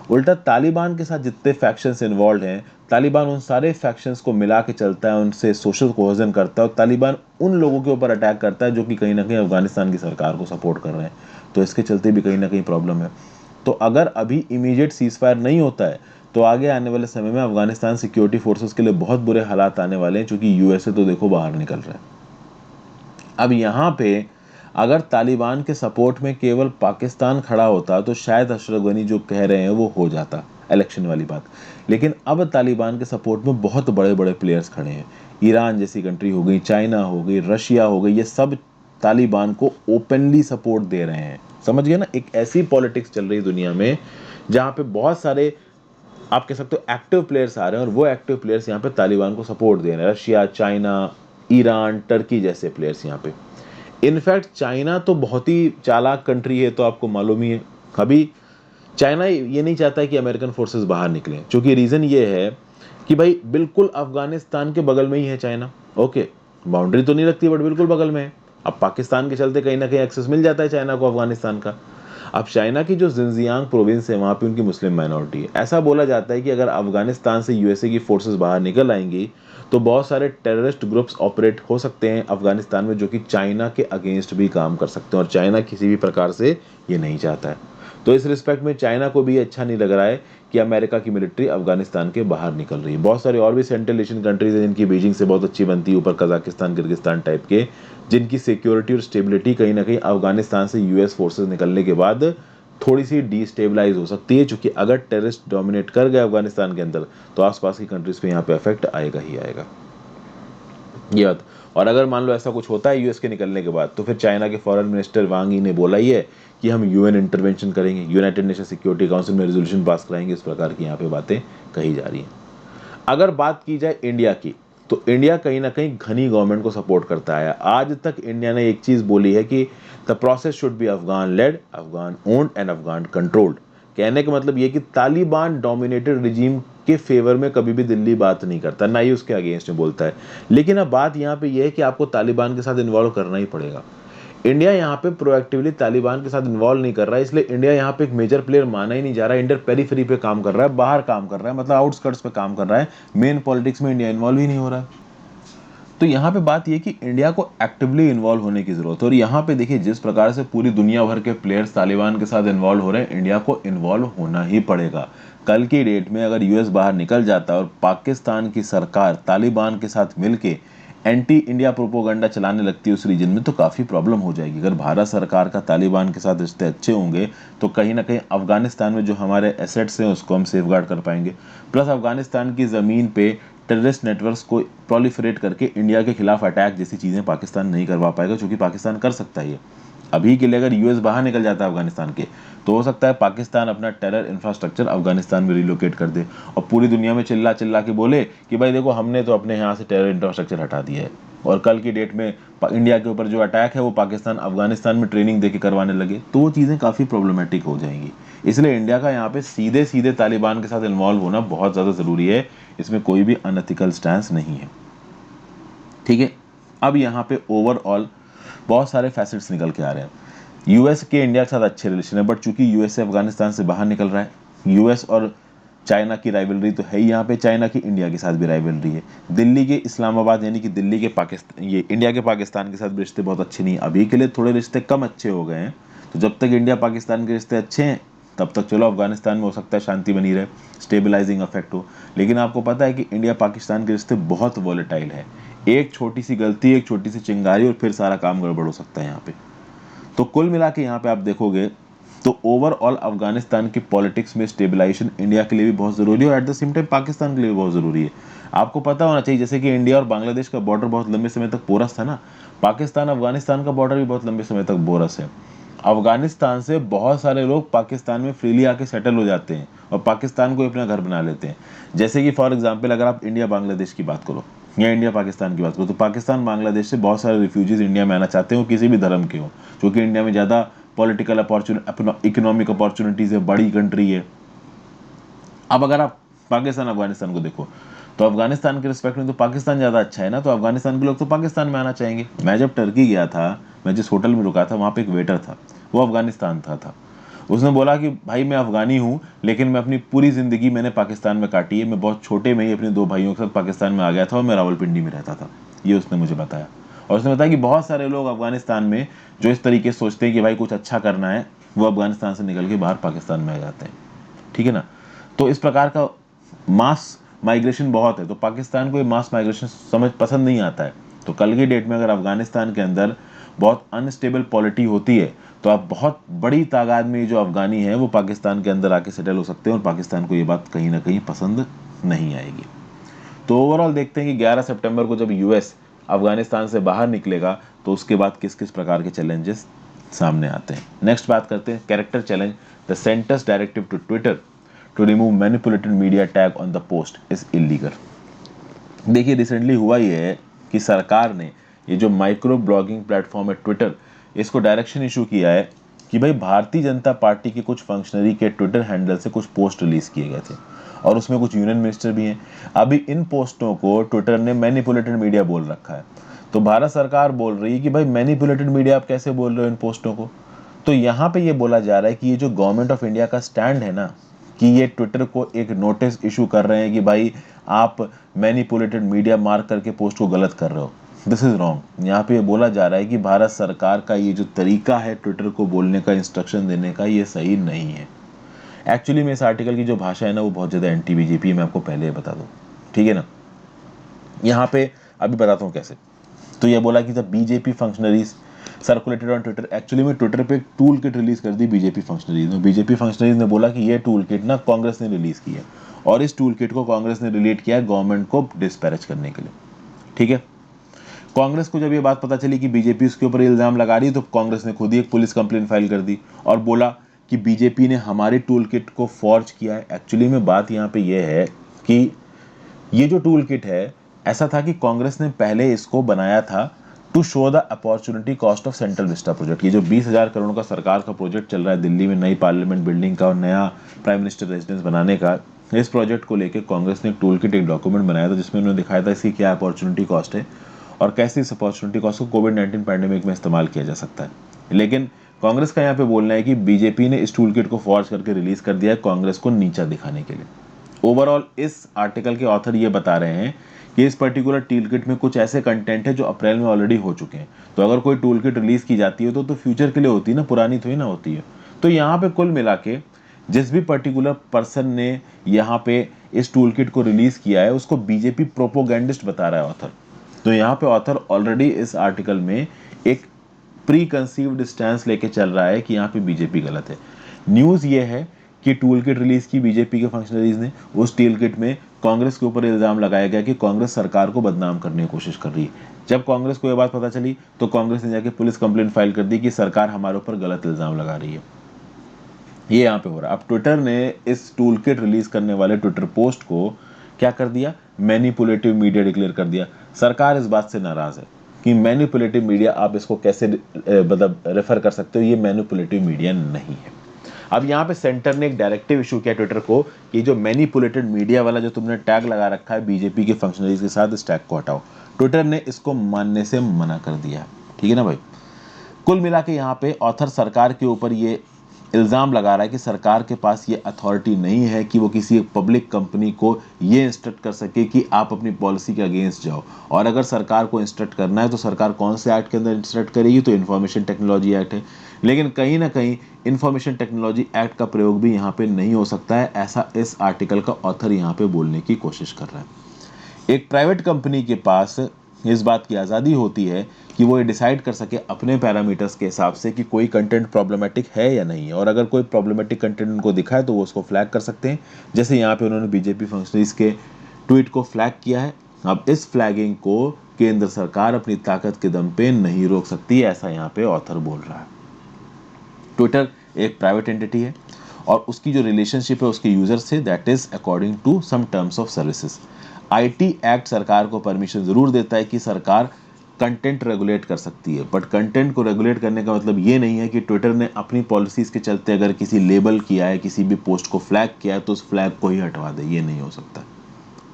उल्टा तालिबान के साथ जितने फैक्शंस इन्वॉल्व हैं, तालिबान उन सारे फैक्शंस को मिला के चलता है, उनसे सोशल कोहेजन करता है और तालिबान उन लोगों के ऊपर अटैक करता है जो कि कहीं ना कहीं अफगानिस्तान की सरकार को सपोर्ट कर रहे हैं। तो इसके चलते भी कहीं ना कहीं प्रॉब्लम है। तो अगर अभी इमीडिएट सीज फायर नहीं होता है तो आगे आने वाले समय में अफगानिस्तान सिक्योरिटी फोर्सेस के लिए बहुत बुरे हालात आने वाले हैं, क्योंकि यूएसए तो देखो बाहर निकल रहा है। अब यहाँ पे अगर तालिबान के सपोर्ट में केवल पाकिस्तान खड़ा होता तो शायद अशरफ गनी जो कह रहे हैं वो हो जाता, इलेक्शन वाली बात। लेकिन अब तालिबान के सपोर्ट में बहुत बड़े बड़े प्लेयर्स खड़े हैं। ईरान जैसी कंट्री हो गई, चाइना हो गई, रशिया हो गई, ये सब तालिबान को ओपनली सपोर्ट दे रहे हैं। समझ गए ना? एक ऐसी पॉलिटिक्स चल रही है दुनिया में जहाँ पे बहुत सारे आप कह सकते हो एक्टिव प्लेयर्स आ रहे हैं और वो एक्टिव प्लेयर्स यहाँ पे तालिबान को सपोर्ट दे रहे हैं। रशिया, चाइना, ईरान, टर्की जैसे प्लेयर्स यहाँ पे। इनफैक्ट चाइना तो बहुत ही चालाक कंट्री है, तो आपको मालूम ही है। अभी चाइना ये नहीं चाहता है कि अमेरिकन फोर्सेस बाहर निकलें, क्योंकि रीज़न ये है कि भाई बिल्कुल अफगानिस्तान के बगल में ही है चाइना। ओके, बाउंड्री तो नहीं रखती बट बिल्कुल बगल में है। अब पाकिस्तान के चलते कहीं ना कहीं एक्सेस मिल जाता है चाइना को अफगानिस्तान का। अब चाइना की जो जिनजियांग प्रोविंस है वहाँ पे उनकी मुस्लिम माइनॉरिटी है। ऐसा बोला जाता है कि अगर अफगानिस्तान से यूएसए की फोर्सेस बाहर निकल आएंगी तो बहुत सारे टेररिस्ट ग्रुप्स ऑपरेट हो सकते हैं अफगानिस्तान में, जो कि चाइना के अगेंस्ट भी काम कर सकते हैं, और चाइना किसी भी प्रकार से ये नहीं चाहता है। तो इस रिस्पेक्ट में चाइना को भी अच्छा नहीं लग रहा है कि अमेरिका की मिलिट्री अफगानिस्तान के बाहर निकल रही है। बहुत सारे और भी सेंट्रल एशियन कंट्रीज हैं जिनकी बीजिंग से बहुत अच्छी बनती है, ऊपर कजाकिस्तान, किर्गिस्तान टाइप के, जिनकी सिक्योरिटी और स्टेबिलिटी कहीं ना कहीं अफगानिस्तान से यूएस फोर्सेस निकलने के बाद थोड़ी सी डिस्टेबलाइज हो सकती है, क्योंकि अगर टेररिस्ट डोमिनेट कर गए अफगानिस्तान के अंदर तो आसपास की कंट्रीज पे यहाँ पे इफेक्ट आएगा ही आएगा, ये बात। और अगर मान लो ऐसा कुछ होता है यूएस के निकलने के बाद, तो फिर चाइना के फॉरेन मिनिस्टर वांग यी ने बोला ही है कि हम यूएन इंटरवेंशन करेंगे, यूनाइटेड नेशन सिक्योरिटी काउंसिल में रेजोल्यूशन पास कराएंगे। इस प्रकार की यहाँ पे बातें कही जा रही हैं। अगर बात की जाए इंडिया की, तो इंडिया कहीं ना कहीं घनी गवर्नमेंट को सपोर्ट करता है। आज तक इंडिया ने एक चीज बोली है कि the process should be Afghan led, Afghan owned and Afghan controlled. कहने का मतलब ये कि तालिबान डोमिनेटेड रिजीम के फेवर में कभी भी दिल्ली बात नहीं करता, ना ही उसके अगेंस्ट में बोलता है। लेकिन अब बात यहाँ पे ये है कि आपको तालिबान के साथ इन्वॉल्व करना ही पड़ेगा। इंडिया यहाँ पे प्रोएक्टिवली तालिबान के साथ इन्वॉल्व नहीं कर रहा है, इसलिए इंडिया यहाँ पे एक मेजर प्लेयर माना ही नहीं जा रहा है। इंडिया पेरीफेरी पे काम कर रहा है, बाहर काम कर रहा है, मतलब आउटस्कर्ट्स पे काम कर रहा है। मेन पॉलिटिक्स में इंडिया इन्वॉल्व ही नहीं हो रहा है। तो यहाँ पे बात ये कि इंडिया को एक्टिवली इन्वॉल्व होने की जरूरत है। और यहाँ पे देखिए जिस प्रकार से पूरी दुनिया भर के प्लेयर्स तालिबान के साथ इन्वॉल्व हो रहे हैं, इंडिया को इन्वॉल्व होना ही पड़ेगा। कल की डेट में अगर यूएस बाहर निकल जाता है और पाकिस्तान की सरकार तालिबान के साथ मिलके एंटी इंडिया प्रोपोगंडा चलाने लगती है उस रीजन में, तो काफ़ी प्रॉब्लम हो जाएगी। अगर भारत सरकार का तालिबान के साथ रिश्ते अच्छे होंगे तो कहीं ना कहीं अफगानिस्तान में जो हमारे एसेट्स हैं उसको हम सेफ गार्ड कर पाएंगे। प्लस अफगानिस्तान की ज़मीन पे टेररिस्ट नेटवर्क्स को प्रोलिफरेट करके इंडिया के खिलाफ अटैक जैसी चीज़ें पाकिस्तान नहीं करवा पाएगा, जो कि पाकिस्तान कर सकता है। अभी के लिए अगर यूएस बाहर निकल जाता है अफगानिस्तान के, तो हो सकता है पाकिस्तान अपना टेरर इंफ्रास्ट्रक्चर अफगानिस्तान में रिलोकेट कर दे और पूरी दुनिया में चिल्ला चिल्ला के बोले कि भाई देखो हमने तो अपने यहाँ से टेरर इंफ्रास्ट्रक्चर हटा दिया है। और कल की डेट में इंडिया के ऊपर जो अटैक है वो पाकिस्तान अफगानिस्तान में ट्रेनिंग देके करवाने लगे, तो वो चीज़ें काफ़ी प्रॉब्लमेटिक हो जाएंगी। इसलिए इंडिया का यहाँ पे सीधे सीधे तालिबान के साथ इन्वॉल्व होना बहुत ज़्यादा ज़रूरी है। इसमें कोई भी अनएथिकल स्टैंस नहीं है, ठीक है। अब यहाँ पे ओवरऑल बहुत सारे फैसेट्स निकल के आ रहे हैं। यूएस के इंडिया के साथ अच्छे रिलेशन है, बट चूंकि यूएस से अफगानिस्तान से बाहर निकल रहा है, यूएस और चाइना की राइवलरी तो है ही, यहाँ पे चाइना की इंडिया के साथ भी राइवलरी है। दिल्ली के इस्लामाबाद यानी कि दिल्ली के पाकिस्तान, ये इंडिया के पाकिस्तान के साथ भी रिश्ते बहुत अच्छे नहीं है। अभी के लिए थोड़े रिश्ते कम अच्छे हो गए हैं, तो जब तक इंडिया पाकिस्तान के रिश्ते अच्छे हैं तब तक चलो अफगानिस्तान में हो सकता है शांति बनी रहे, स्टेबलाइजिंग इफेक्ट हो। लेकिन आपको पता है कि इंडिया पाकिस्तान के रिश्ते बहुत वॉलेटाइल है। एक छोटी सी गलती, एक छोटी सी चिंगारी और फिर सारा काम गड़बड़ हो सकता है यहाँ पे। तो कुल मिला के यहाँ पे आप देखोगे तो ओवरऑल अफगानिस्तान की पॉलिटिक्स में स्टेबलाइजेशन इंडिया के लिए भी बहुत ज़रूरी है और at the same time Pakistan के लिए भी बहुत ज़रूरी है। आपको पता होना चाहिए जैसे कि इंडिया और बांग्लादेश का बॉर्डर बहुत लंबे समय तक पोरस था ना, पाकिस्तान अफगानिस्तान का बॉर्डर भी बहुत लंबे समय तक बोरस है। अफगानिस्तान से बहुत सारे लोग पाकिस्तान में फ्रीली आके सेटल हो जाते हैं और पाकिस्तान को अपना घर बना लेते हैं। जैसे कि फॉर एग्जांपल अगर आप इंडिया बांग्लादेश की बात करो या इंडिया पाकिस्तान की बात करो, तो पाकिस्तान बांग्लादेश से बहुत सारे रिफ्यूजीज इंडिया में आना चाहते हैं, वो किसी भी धर्म के हो, क्योंकि इंडिया में ज़्यादा पॉलिटिकल अपॉर्चुनिटी, इकोनॉमिक अपॉर्चुनिटीज़ है, बड़ी कंट्री है। अब अगर आप पाकिस्तान अफगानिस्तान को देखो तो अफगानिस्तान के रिस्पेक्ट में तो पाकिस्तान ज़्यादा अच्छा है ना, तो अफगानिस्तान के लोग तो पाकिस्तान में आना चाहेंगे। मैं जब टर्की गया था, मैं जिस होटल में रुका था वहाँ पे एक वेटर था, वो अफगानिस्तान था। उसने बोला कि भाई मैं अफगानी हूँ लेकिन मैं अपनी पूरी ज़िंदगी मैंने पाकिस्तान में काटी है, मैं बहुत छोटे में ही अपने दो भाइयों के साथ पाकिस्तान में आ गया था और मैं रावलपिंडी में रहता था, ये उसने मुझे बताया। और उसने बताया कि बहुत सारे लोग अफगानिस्तान में जो इस तरीके से सोचते हैं कि भाई कुछ अच्छा करना है, वो अफगानिस्तान से निकल के बाहर पाकिस्तान में आ जाते हैं, ठीक है ना। तो इस प्रकार का मास माइग्रेशन बहुत है, तो पाकिस्तान को ये मास माइग्रेशन समझ पसंद नहीं आता है। तो कल की डेट में अगर अफगानिस्तान के अंदर बहुत अनस्टेबल पॉलिटी होती है तो आप बहुत बड़ी तादाद में जो अफगानी है वो पाकिस्तान के अंदर आके सेटल हो सकते हैं और पाकिस्तान को ये बात कहीं ना कहीं पसंद नहीं आएगी। तो ओवरऑल देखते हैं कि 11 सितंबर को जब यूएस अफगानिस्तान से बाहर निकलेगा तो उसके बाद किस किस प्रकार के चैलेंजेस सामने आते हैं। नेक्स्ट बात करते हैं character challenge. The centre's directive to Twitter to remove manipulated media tag on the post is illegal. देखिए रिसेंटली हुआ ये है कि सरकार ने ये जो माइक्रो ब्लॉगिंग प्लेटफॉर्म है ट्विटर, इसको डायरेक्शन इशू किया है कि भाई भारतीय जनता पार्टी के कुछ फंक्शनरी के ट्विटर हैंडल से कुछ पोस्ट रिलीज किए गए थे और उसमें कुछ यूनियन मिनिस्टर भी हैं। अभी इन पोस्टों को ट्विटर ने मैनिपुलेटेड मीडिया बोल रखा है। तो भारत सरकार बोल रही है कि भाई मैनिपुलेटेड मीडिया आप कैसे बोल रहे हो इन पोस्टों को। तो यहाँ पे ये बोला जा रहा है कि ये जो गवर्नमेंट ऑफ इंडिया का स्टैंड है ना, कि ये ट्विटर को एक नोटिस इशू कर रहे हैं कि भाई आप मैनिपुलेटेड मीडिया मार्क करके पोस्ट को गलत कर रहे हो, दिस इज रॉन्ग। यहाँ पे ये बोला जा रहा है कि भारत सरकार का ये जो तरीका है ट्विटर को बोलने का, इंस्ट्रक्शन देने का, ये सही नहीं है। एक्चुअली में इस आर्टिकल की जो भाषा है ना वो बहुत ज़्यादा एंटी बीजेपी, मैं आपको पहले बता दूँ, ठीक है ना। यहाँ पे अभी बताता हूँ कैसे। तो ये बोला कि the BJP functionaries circulated on Twitter, actually में ट्विटर पे एक टूल किट रिलीज कर दी बीजेपी फंक्शनरीज ने। बीजेपी फंक्शनरीज ने बोला कि ये टूल किट ना कांग्रेस ने रिलीज की है और इस टूल किट को कांग्रेस ने रिलेट किया है गवर्नमेंट को डिस्पैरेज करने के लिए, ठीक है। कांग्रेस को जब ये बात पता चली कि बीजेपी उसके ऊपर इल्जाम लगा रही है तो कांग्रेस ने खुद ही एक पुलिस कंप्लेंट फाइल कर दी और बोला कि बीजेपी ने हमारे टूल किट को फॉर्ज किया है। एक्चुअली में बात यहाँ पे ये है कि ये जो टूल किट है, ऐसा था कि कांग्रेस ने पहले इसको बनाया था to show the opportunity cost of Central Vista project. ये जो 20,000 करोड़ का सरकार का प्रोजेक्ट चल रहा है दिल्ली में, नई पार्लियामेंट बिल्डिंग का और नया प्राइम मिनिस्टर रेजिडेंस बनाने का, इस प्रोजेक्ट को लेकर कांग्रेस ने एक टूल किट, एक डॉक्यूमेंट बनाया था जिसमें उन्होंने दिखाया था इसकी क्या अपॉर्चुनिटी कॉस्ट है और कैसे इस अपॉर्चुनिटी कॉस्ट को कोविड-19 पैंडेमिक में इस्तेमाल किया जा सकता है। लेकिन कांग्रेस का यहाँ पे बोलना है कि बीजेपी ने इस टूल किट को फॉर्ज करके रिलीज कर दिया है कांग्रेस को नीचा दिखाने के लिए। ओवरऑल इस आर्टिकल के ऑथर ये बता रहे हैं कि इस पर्टिकुलर टूल किट में कुछ ऐसे कंटेंट है जो अप्रैल में ऑलरेडी हो चुके हैं। तो अगर कोई टूल किट रिलीज की जाती है तो फ्यूचर के लिए होती है ना, पुरानी थोड़ी ना होती है। तो यहाँ पे कुल मिला के जिस भी पर्टिकुलर पर्सन ने यहाँ पे इस टूल किट को रिलीज किया है उसको बीजेपी प्रोपोगेंडिस्ट बता रहा है ऑथर। तो यहाँ पे ऑथर ऑलरेडी इस आर्टिकल में एक प्री कंसीव्ड स्टैंस लेके चल रहा है कि यहाँ पे बीजेपी गलत है। न्यूज़ ये है कि टूल किट रिलीज की बीजेपी के फंक्शनरीज ने, उस टूल किट में कांग्रेस के ऊपर इल्जाम लगाया गया कि कांग्रेस सरकार को बदनाम करने की कोशिश कर रही है। जब कांग्रेस को यह बात पता चली तो कांग्रेस ने जाके पुलिस कंप्लेंट फाइल कर दी कि सरकार हमारे ऊपर गलत इल्जाम लगा रही है। ये यहाँ पे हो रहा है। अब ट्विटर ने इस टूल किट रिलीज करने वाले ट्विटर पोस्ट को क्या कर दिया, मैनिपुलेटिव मीडिया डिक्लेयर कर दिया। सरकार इस बात से नाराज है कि मैनिपुलेटिव मीडिया, आप इसको कैसे मतलब रेफर कर सकते हो, ये मैनिपुलेटिव मीडिया नहीं है। अब यहाँ पे सेंटर ने एक डायरेक्टिव इशू किया ट्विटर को कि जो मैनिपुलेटेड मीडिया वाला जो तुमने टैग लगा रखा है बीजेपी के फंक्शनरीज के साथ, इस टैग को हटाओ। ट्विटर ने इसको मानने से मना कर दिया, ठीक है ना भाई। कुल मिला के यहाँ पे ऑथर सरकार के ऊपर ये इल्ज़ाम लगा रहा है कि सरकार के पास ये अथॉरिटी नहीं है कि वो किसी एक पब्लिक कंपनी को ये इंस्ट्रक्ट कर सके कि आप अपनी पॉलिसी के अगेंस्ट जाओ। और अगर सरकार को इंस्ट्रक्ट करना है तो सरकार कौन से एक्ट के अंदर इंस्ट्रक्ट करेगी, तो इन्फॉर्मेशन टेक्नोलॉजी एक्ट है। लेकिन कहीं ना कहीं इन्फॉर्मेशन टेक्नोलॉजी एक्ट का प्रयोग भी यहाँ पे नहीं हो सकता है, ऐसा इस आर्टिकल का ऑथर यहाँ पे बोलने की कोशिश कर रहा है। एक प्राइवेट कंपनी के पास इस बात की आज़ादी होती है कि वो ये डिसाइड कर सके अपने पैरामीटर्स के हिसाब से कि कोई कंटेंट प्रॉब्लमेटिक है या नहीं है, और अगर कोई प्रॉब्लमेटिक कंटेंट उनको दिखा है तो वो उसको फ्लैग कर सकते हैं। जैसे यहाँ पे उन्होंने बीजेपी फंक्शनरीज के ट्वीट को फ्लैग किया है। अब इस फ्लैगिंग को केंद्र सरकार अपनी ताकत के दम पे नहीं रोक सकती, ऐसा यहाँ पे ऑथर बोल रहा है। ट्विटर एक प्राइवेट एंटिटी है और उसकी जो रिलेशनशिप है उसके यूजर से, that is according to some terms of services. IT act सरकार को परमिशन जरूर देता है कि सरकार कंटेंट रेगुलेट कर सकती है, बट कंटेंट को रेगुलेट करने का मतलब ये नहीं है कि ट्विटर ने अपनी पॉलिसीज के चलते अगर किसी लेबल किया है, किसी भी पोस्ट को फ्लैग किया है तो उस फ्लैग को ही हटवा दे, ये नहीं हो सकता,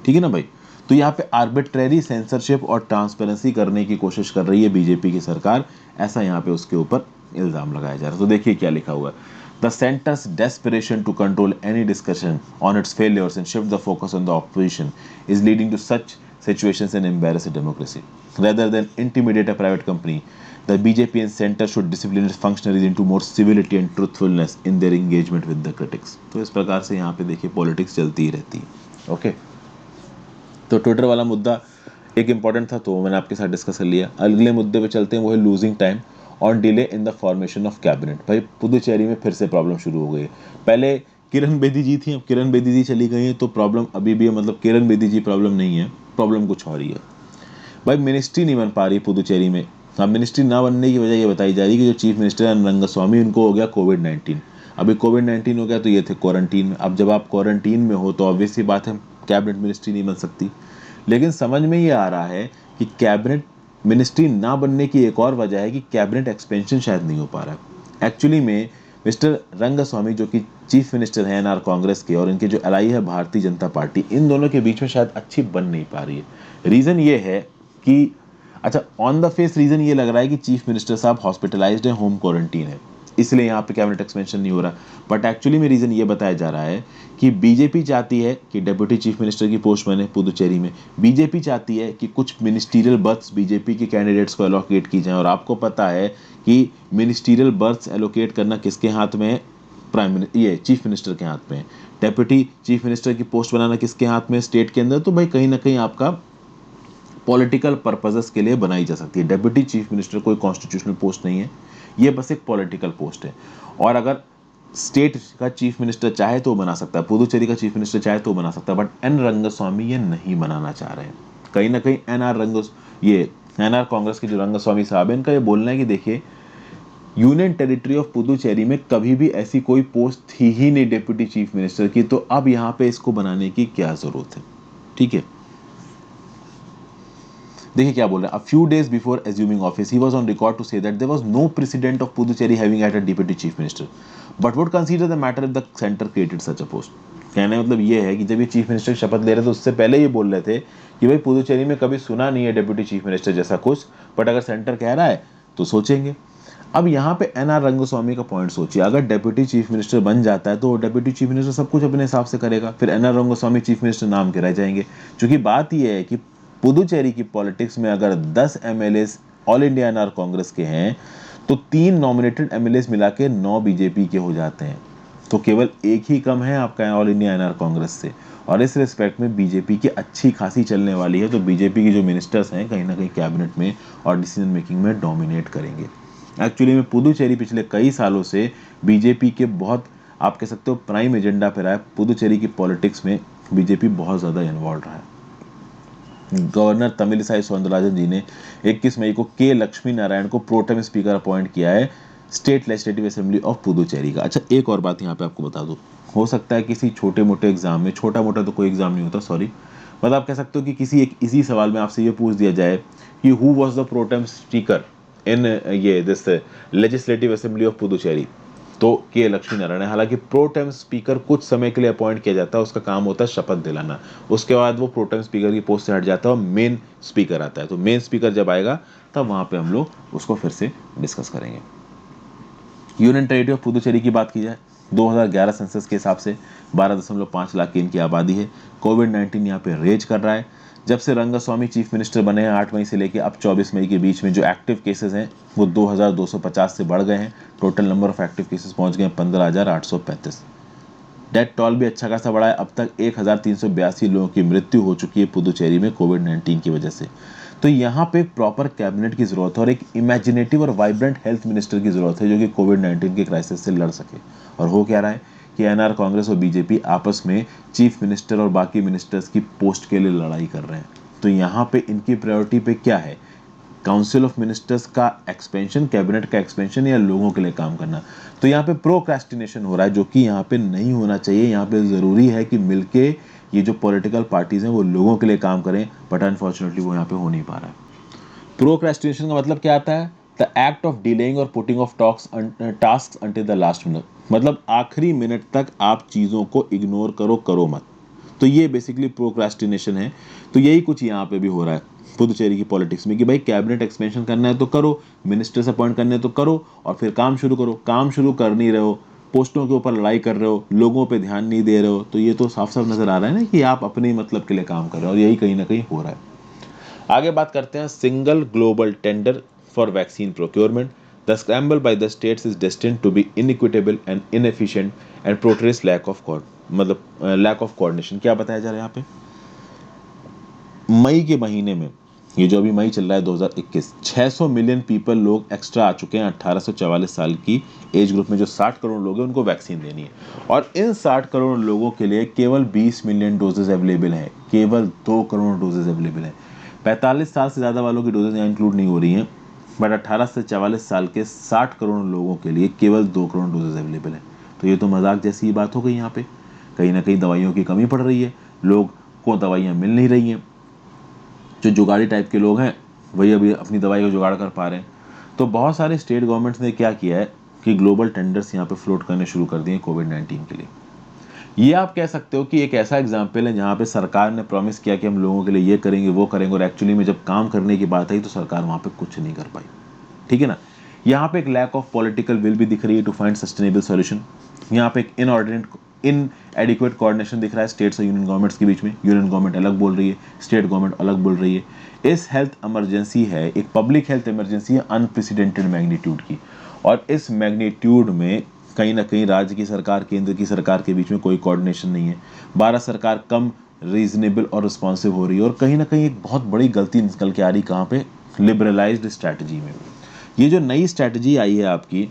ठीक है ना भाई। तो यहाँ पे आर्बिट्रेरी सेंसरशिप और ट्रांसपेरेंसी करने की कोशिश कर रही है बीजेपी की सरकार, ऐसा यहाँ पे उसके ऊपर इल्जाम लगाया जा रहा है। तो देखिए क्या लिखा हुआ है, The center's desperation to control any discussion on its failures and shift the focus on the opposition is leading to such situations and embarrass democracy. Rather than intimidate a private company, the BJP and center should discipline its functionaries into more civility and truthfulness in their engagement with the critics. तो इस प्रकार से यहाँ पे देखिए politics चलती ही रहती है। ओके, तो ट्विटर वाला मुद्दा एक इंपॉर्टेंट था तो मैंने आपके साथ डिस्कस कर लिया। अगले मुद्दे पे चलते हैं, वो है losing time on delay in the formation of cabinet. भाई पुदुचेरी में फिर से प्रॉब्लम शुरू हो गई है। पहले किरण बेदी जी थी, अब किरण बेदी जी चली गई है तो प्रॉब्लम अभी भी है, मतलब किरण बेदी जी प्रॉब्लम नहीं है, प्रॉब्लम कुछ और ही है। भाई मिनिस्ट्री नहीं बन पा रही पुदुचेरी में। अब मिनिस्ट्री ना बनने की वजह ये बताई जा रही है कि जो चीफ मिनिस्टर है रंगस्वामी, उनको हो गया कोविड-19। अभी कोविड-19 हो गया तो ये थे क्वारंटीन में। अब जब आप क्वारंटीन में हो तो ऑब्वियस सी बात है कैबिनेट मिनिस्ट्री नहीं बन सकती। लेकिन समझ में ये आ रहा है कि कैबिनेट मिनिस्ट्री ना बनने की एक और वजह है कि कैबिनेट एक्सपेंशन शायद नहीं हो पा रहा है। एक्चुअली में मिस्टर रंगस्वामी जो कि चीफ मिनिस्टर हैं एनआर कांग्रेस के, और इनके जो एलआई है भारतीय जनता पार्टी, इन दोनों के बीच में शायद अच्छी बन नहीं पा रही है। रीज़न ये है कि अच्छा, ऑन द फेस रीज़न ये लग रहा है कि चीफ मिनिस्टर साहब हॉस्पिटलाइज्ड हैं, होम क्वारंटीन है। इसलिए यहाँ पे कैबिनेट एक्सपेंशन नहीं हो रहा। बट एक्चुअली में रीज़न ये बताया जा रहा है कि बीजेपी चाहती है कि डिप्टी चीफ मिनिस्टर की पोस्ट बने पुदुचेरी में। बीजेपी चाहती है कि कुछ मिनिस्टीरियल बर्थ्स बीजेपी के कैंडिडेट्स को एलोकेट की जाए, और आपको पता है कि मिनिस्टीरियल बर्थ्स एलोकेट करना किसके हाथ में है? ये चीफ मिनिस्टर के हाथ में है। डेप्यूटी चीफ मिनिस्टर की पोस्ट बनाना किसके हाथ में? स्टेट के अंदर। तो भाई कहीं ना कहीं आपका पॉलिटिकल पर्पसेस के लिए बनाई जा सकती है। डेप्यूटी चीफ मिनिस्टर कोई कॉन्स्टिट्यूशनल पोस्ट नहीं है, ये बस एक पॉलिटिकल पोस्ट है। और अगर स्टेट का चीफ मिनिस्टर चाहे तो बना सकता है, पुदुचेरी का चीफ मिनिस्टर चाहे तो बना सकता है, बट एन रंगस्वामी ये नहीं बनाना चाह रहे हैं। कहीं ना कहीं एनआर कांग्रेस के जो रंगस्वामी साहब है, इनका ये बोलना है कि देखिए, यूनियन टेरिटरी ऑफ पुदुचेरी में कभी भी ऐसी कोई पोस्ट थी ही नहीं डिप्टी चीफ मिनिस्टर की, तो अब यहाँ पे इसको बनाने की क्या जरूरत है। ठीक है, देखिए क्या बोल रहे हैं। A few days before assuming office, he was on record to say that there was no precedent of Puducherry having had a deputy chief minister, but would consider the matter if the center created such a post. कहने मतलब ये है कि जब ये chief minister की शपथ ले रहे थे उससे पहले ये बोल रहे थे कि भाई पुदुचेरी में कभी सुना नहीं है डिप्टी चीफ मिनिस्टर जैसा कुछ, बट अगर सेंटर कह रहा है तो सोचेंगे। अब यहाँ पे एनआर रंगस्वामी का पॉइंट सोचिए, अगर डेप्यूटी चीफ मिनिस्टर बन जाता है तो डेप्यूटी चीफ मिनिस्टर सब कुछ अपने हिसाब से करेगा, फिर एनआर रंगस्वामी चीफ मिनिस्टर नाम के रह जाएंगे। क्योंकि बात यह है कि पुदुचेरी की पॉलिटिक्स में अगर 10 एमएलए ऑल इंडिया एनआर कांग्रेस के हैं तो 3 नॉमिनेटेड एमएलए मिला के 9 बीजेपी के हो जाते हैं, तो केवल एक ही कम है आपका ऑल इंडिया एनआर कांग्रेस से। और इस रिस्पेक्ट में बीजेपी की अच्छी खासी चलने वाली है, तो बीजेपी के जो मिनिस्टर्स हैं कहीं ना कहीं कैबिनेट में और डिसीजन मेकिंग में डोमिनेट करेंगे। एक्चुअली में पुदुचेरी पिछले कई सालों से बीजेपी के बहुत, आप कह सकते हो, प्राइम एजेंडा पर रहा है। पुदुचेरी की पॉलिटिक्स में बीजेपी बहुत ज़्यादा इन्वॉल्व रहा है। गवर्नर तमिलिसाई सौंदरराजन जी ने 21 मई को के लक्ष्मी नारायण को प्रोटेम स्पीकर अपॉइंट किया है state legislative assembly of Puducherry का। अच्छा, एक और बात यहाँ पे आपको बता दूं, हो सकता है किसी छोटे मोटे एग्जाम में, छोटा मोटा तो कोई एग्जाम नहीं होता, सॉरी, मतलब आप कह सकते हो कि किसी एक इसी सवाल में आपसे ये पूछ दिया जाए कि who was the protem speaker in ये this legislative assembly of Puducherry, तो के लक्ष्मी नारायण है। हालांकि प्रोटेम स्पीकर कुछ समय के लिए अपॉइंट किया जाता है, उसका काम होता है शपथ दिलाना, उसके बाद वो प्रोटेम स्पीकर की पोस्ट से हट जाता है और मेन स्पीकर आता है। तो मेन स्पीकर जब आएगा तब वहां पे हम लोग उसको फिर से डिस्कस करेंगे। यूनियन टेरिटरी ऑफ पुदुचेरी की बात की जाए, 2011 सेंसस के हिसाब से 12.5 लाख की इनकी आबादी है। कोविड-19 यहाँ पे रेज कर रहा है। जब से रंगस्वामी चीफ मिनिस्टर बने हैं 8 मई से लेकर अब 24 मई के बीच में जो एक्टिव केसेस हैं वो 2250 से बढ़ गए हैं। Total number of active cases पहुंच गए हैं 15,835। डेथ टॉल भी अच्छा खासा बढ़ा है। अब तक 1382 लोगों की मृत्यु हो चुकी है पुदुचेरी में कोविड-19 की वजह से। तो यहाँ पे एक प्रॉपर कैबिनेट की जरूरत है और एक इमेजिनेटिव और वाइब्रेंट हेल्थ मिनिस्टर की जरूरत है जो कि कोविड-19 के क्राइसिस से लड़ सके। और हो क्या रहा है कि एनआर कांग्रेस और बीजेपी आपस में चीफ मिनिस्टर और बाकी मिनिस्टर्स की पोस्ट के लिए लड़ाई कर रहे हैं। तो यहाँ पे इनकी प्रायोरिटी पे क्या है? काउंसिल ऑफ मिनिस्टर्स का एक्सपेंशन, कैबिनेट का एक्सपेंशन, या लोगों के लिए काम करना? तो यहाँ पे प्रोक्रेस्टिनेशन हो रहा है जो कि यहाँ पे नहीं होना चाहिए। यहाँ पे जरूरी है कि मिलके ये जो पॉलिटिकल पार्टीज हैं वो लोगों के लिए काम करें, बट अनफॉर्चुनेटली वो यहाँ पे हो नहीं पा रहा है। प्रोक्रेस्टिनेशन का मतलब क्या आता है? द एक्ट ऑफ डिलेइंग और putting of task until the last minute, मतलब आखिरी मिनट तक आप चीज़ों को इग्नोर करो मत। तो ये बेसिकली प्रोक्रेस्टिनेशन है। तो यही कुछ यहाँ पे भी हो रहा है पुदुचेरी की पॉलिटिक्स में कि भाई कैबिनेट एक्सपेंशन करना है तो करो, मिनिस्टर्स अपॉइंट करने हैं तो करो, और फिर काम शुरू करो। काम शुरू कर नहीं रहे हो, पोस्टों के ऊपर लड़ाई कर रहे हो, लोगों पे ध्यान नहीं दे रहे हो, तो ये तो साफ साफ नजर आ रहा है ना कि आप अपने मतलब के लिए काम कर रहे हो, और यही कहीं ना कहीं हो रहा है। आगे बात करते हैं single global tender for vaccine procurement. The scramble by the states is destined to be inequitable and inefficient and portrays lack of coordination. क्या बताया जा रहा है यहाँ पे? मई के महीने में, ये जो अभी मई चल रहा है 2021, 600 मिलियन पीपल लोग एक्स्ट्रा आ चुके हैं 18 से 44 साल की एज ग्रुप में। जो 60 करोड़ लोग हैं उनको वैक्सीन देनी है, और इन 60 करोड़ लोगों के लिए केवल 20 मिलियन डोजेज अवेलेबल हैं, केवल 2 करोड़ डोजेज अवेलेबल हैं। 45 साल से ज़्यादा वालों की डोजेज यहाँ इंक्लूड नहीं हो रही हैं, बट 18 से 44 साल के 60 करोड़ लोगों के लिए केवल 2 करोड़ डोजेज अवेलेबल हैं। तो ये तो मजाक जैसी ही बात हो गई। यहाँ पे कहीं ना कहीं दवाइयों की कमी पड़ रही है, लोग को दवाइयाँ मिल नहीं रही हैं। जो जुगाड़ी टाइप के लोग हैं वही अभी अपनी दवाई को जुगाड़ कर पा रहे हैं। तो बहुत सारे स्टेट गवर्नमेंट्स ने क्या किया है कि ग्लोबल टेंडर्स यहाँ पे फ्लोट करने शुरू कर दिए कोविड-19 के लिए। ये आप कह सकते हो कि एक ऐसा एग्जाम्पल है जहाँ पे सरकार ने प्रॉमिस किया कि हम लोगों के लिए ये करेंगे वो करेंगे, और एक्चुअली में जब काम करने की बात आई तो सरकार वहाँ पे कुछ नहीं कर पाई। ठीक है ना? यहाँ पे एक लैक ऑफ पॉलिटिकल विल भी दिख रही है टू फाइंड सस्टेनेबल सॉल्यूशन। यहाँ पे एक इन एडिक्वेट कोऑर्डिनेशन दिख रहा है स्टेट्स और यूनियन गवर्नमेंट्स के बीच में। यूनियन गवर्नमेंट अलग बोल रही है, स्टेट गवर्नमेंट अलग बोल रही है। इस हेल्थ इमरजेंसी है, एक पब्लिक हेल्थ इमरजेंसी है अनप्रेसिडेंटेड मैग्नीट्यूड की, और इस मैग्नीट्यूड में कहीं ना कहीं राज्य की सरकार केंद्र की सरकार के बीच में कोई कोऑर्डिनेशन नहीं है। भारत सरकार कम रीजनेबल और रिस्पॉन्सिव हो रही है, और कहीं ना कहीं एक बहुत बड़ी गलती निकल के आ रही कहाँ पे, लिबरलाइज्ड स्ट्रैटेजी में। ये जो नई स्ट्रैटेजी आई है आपकी,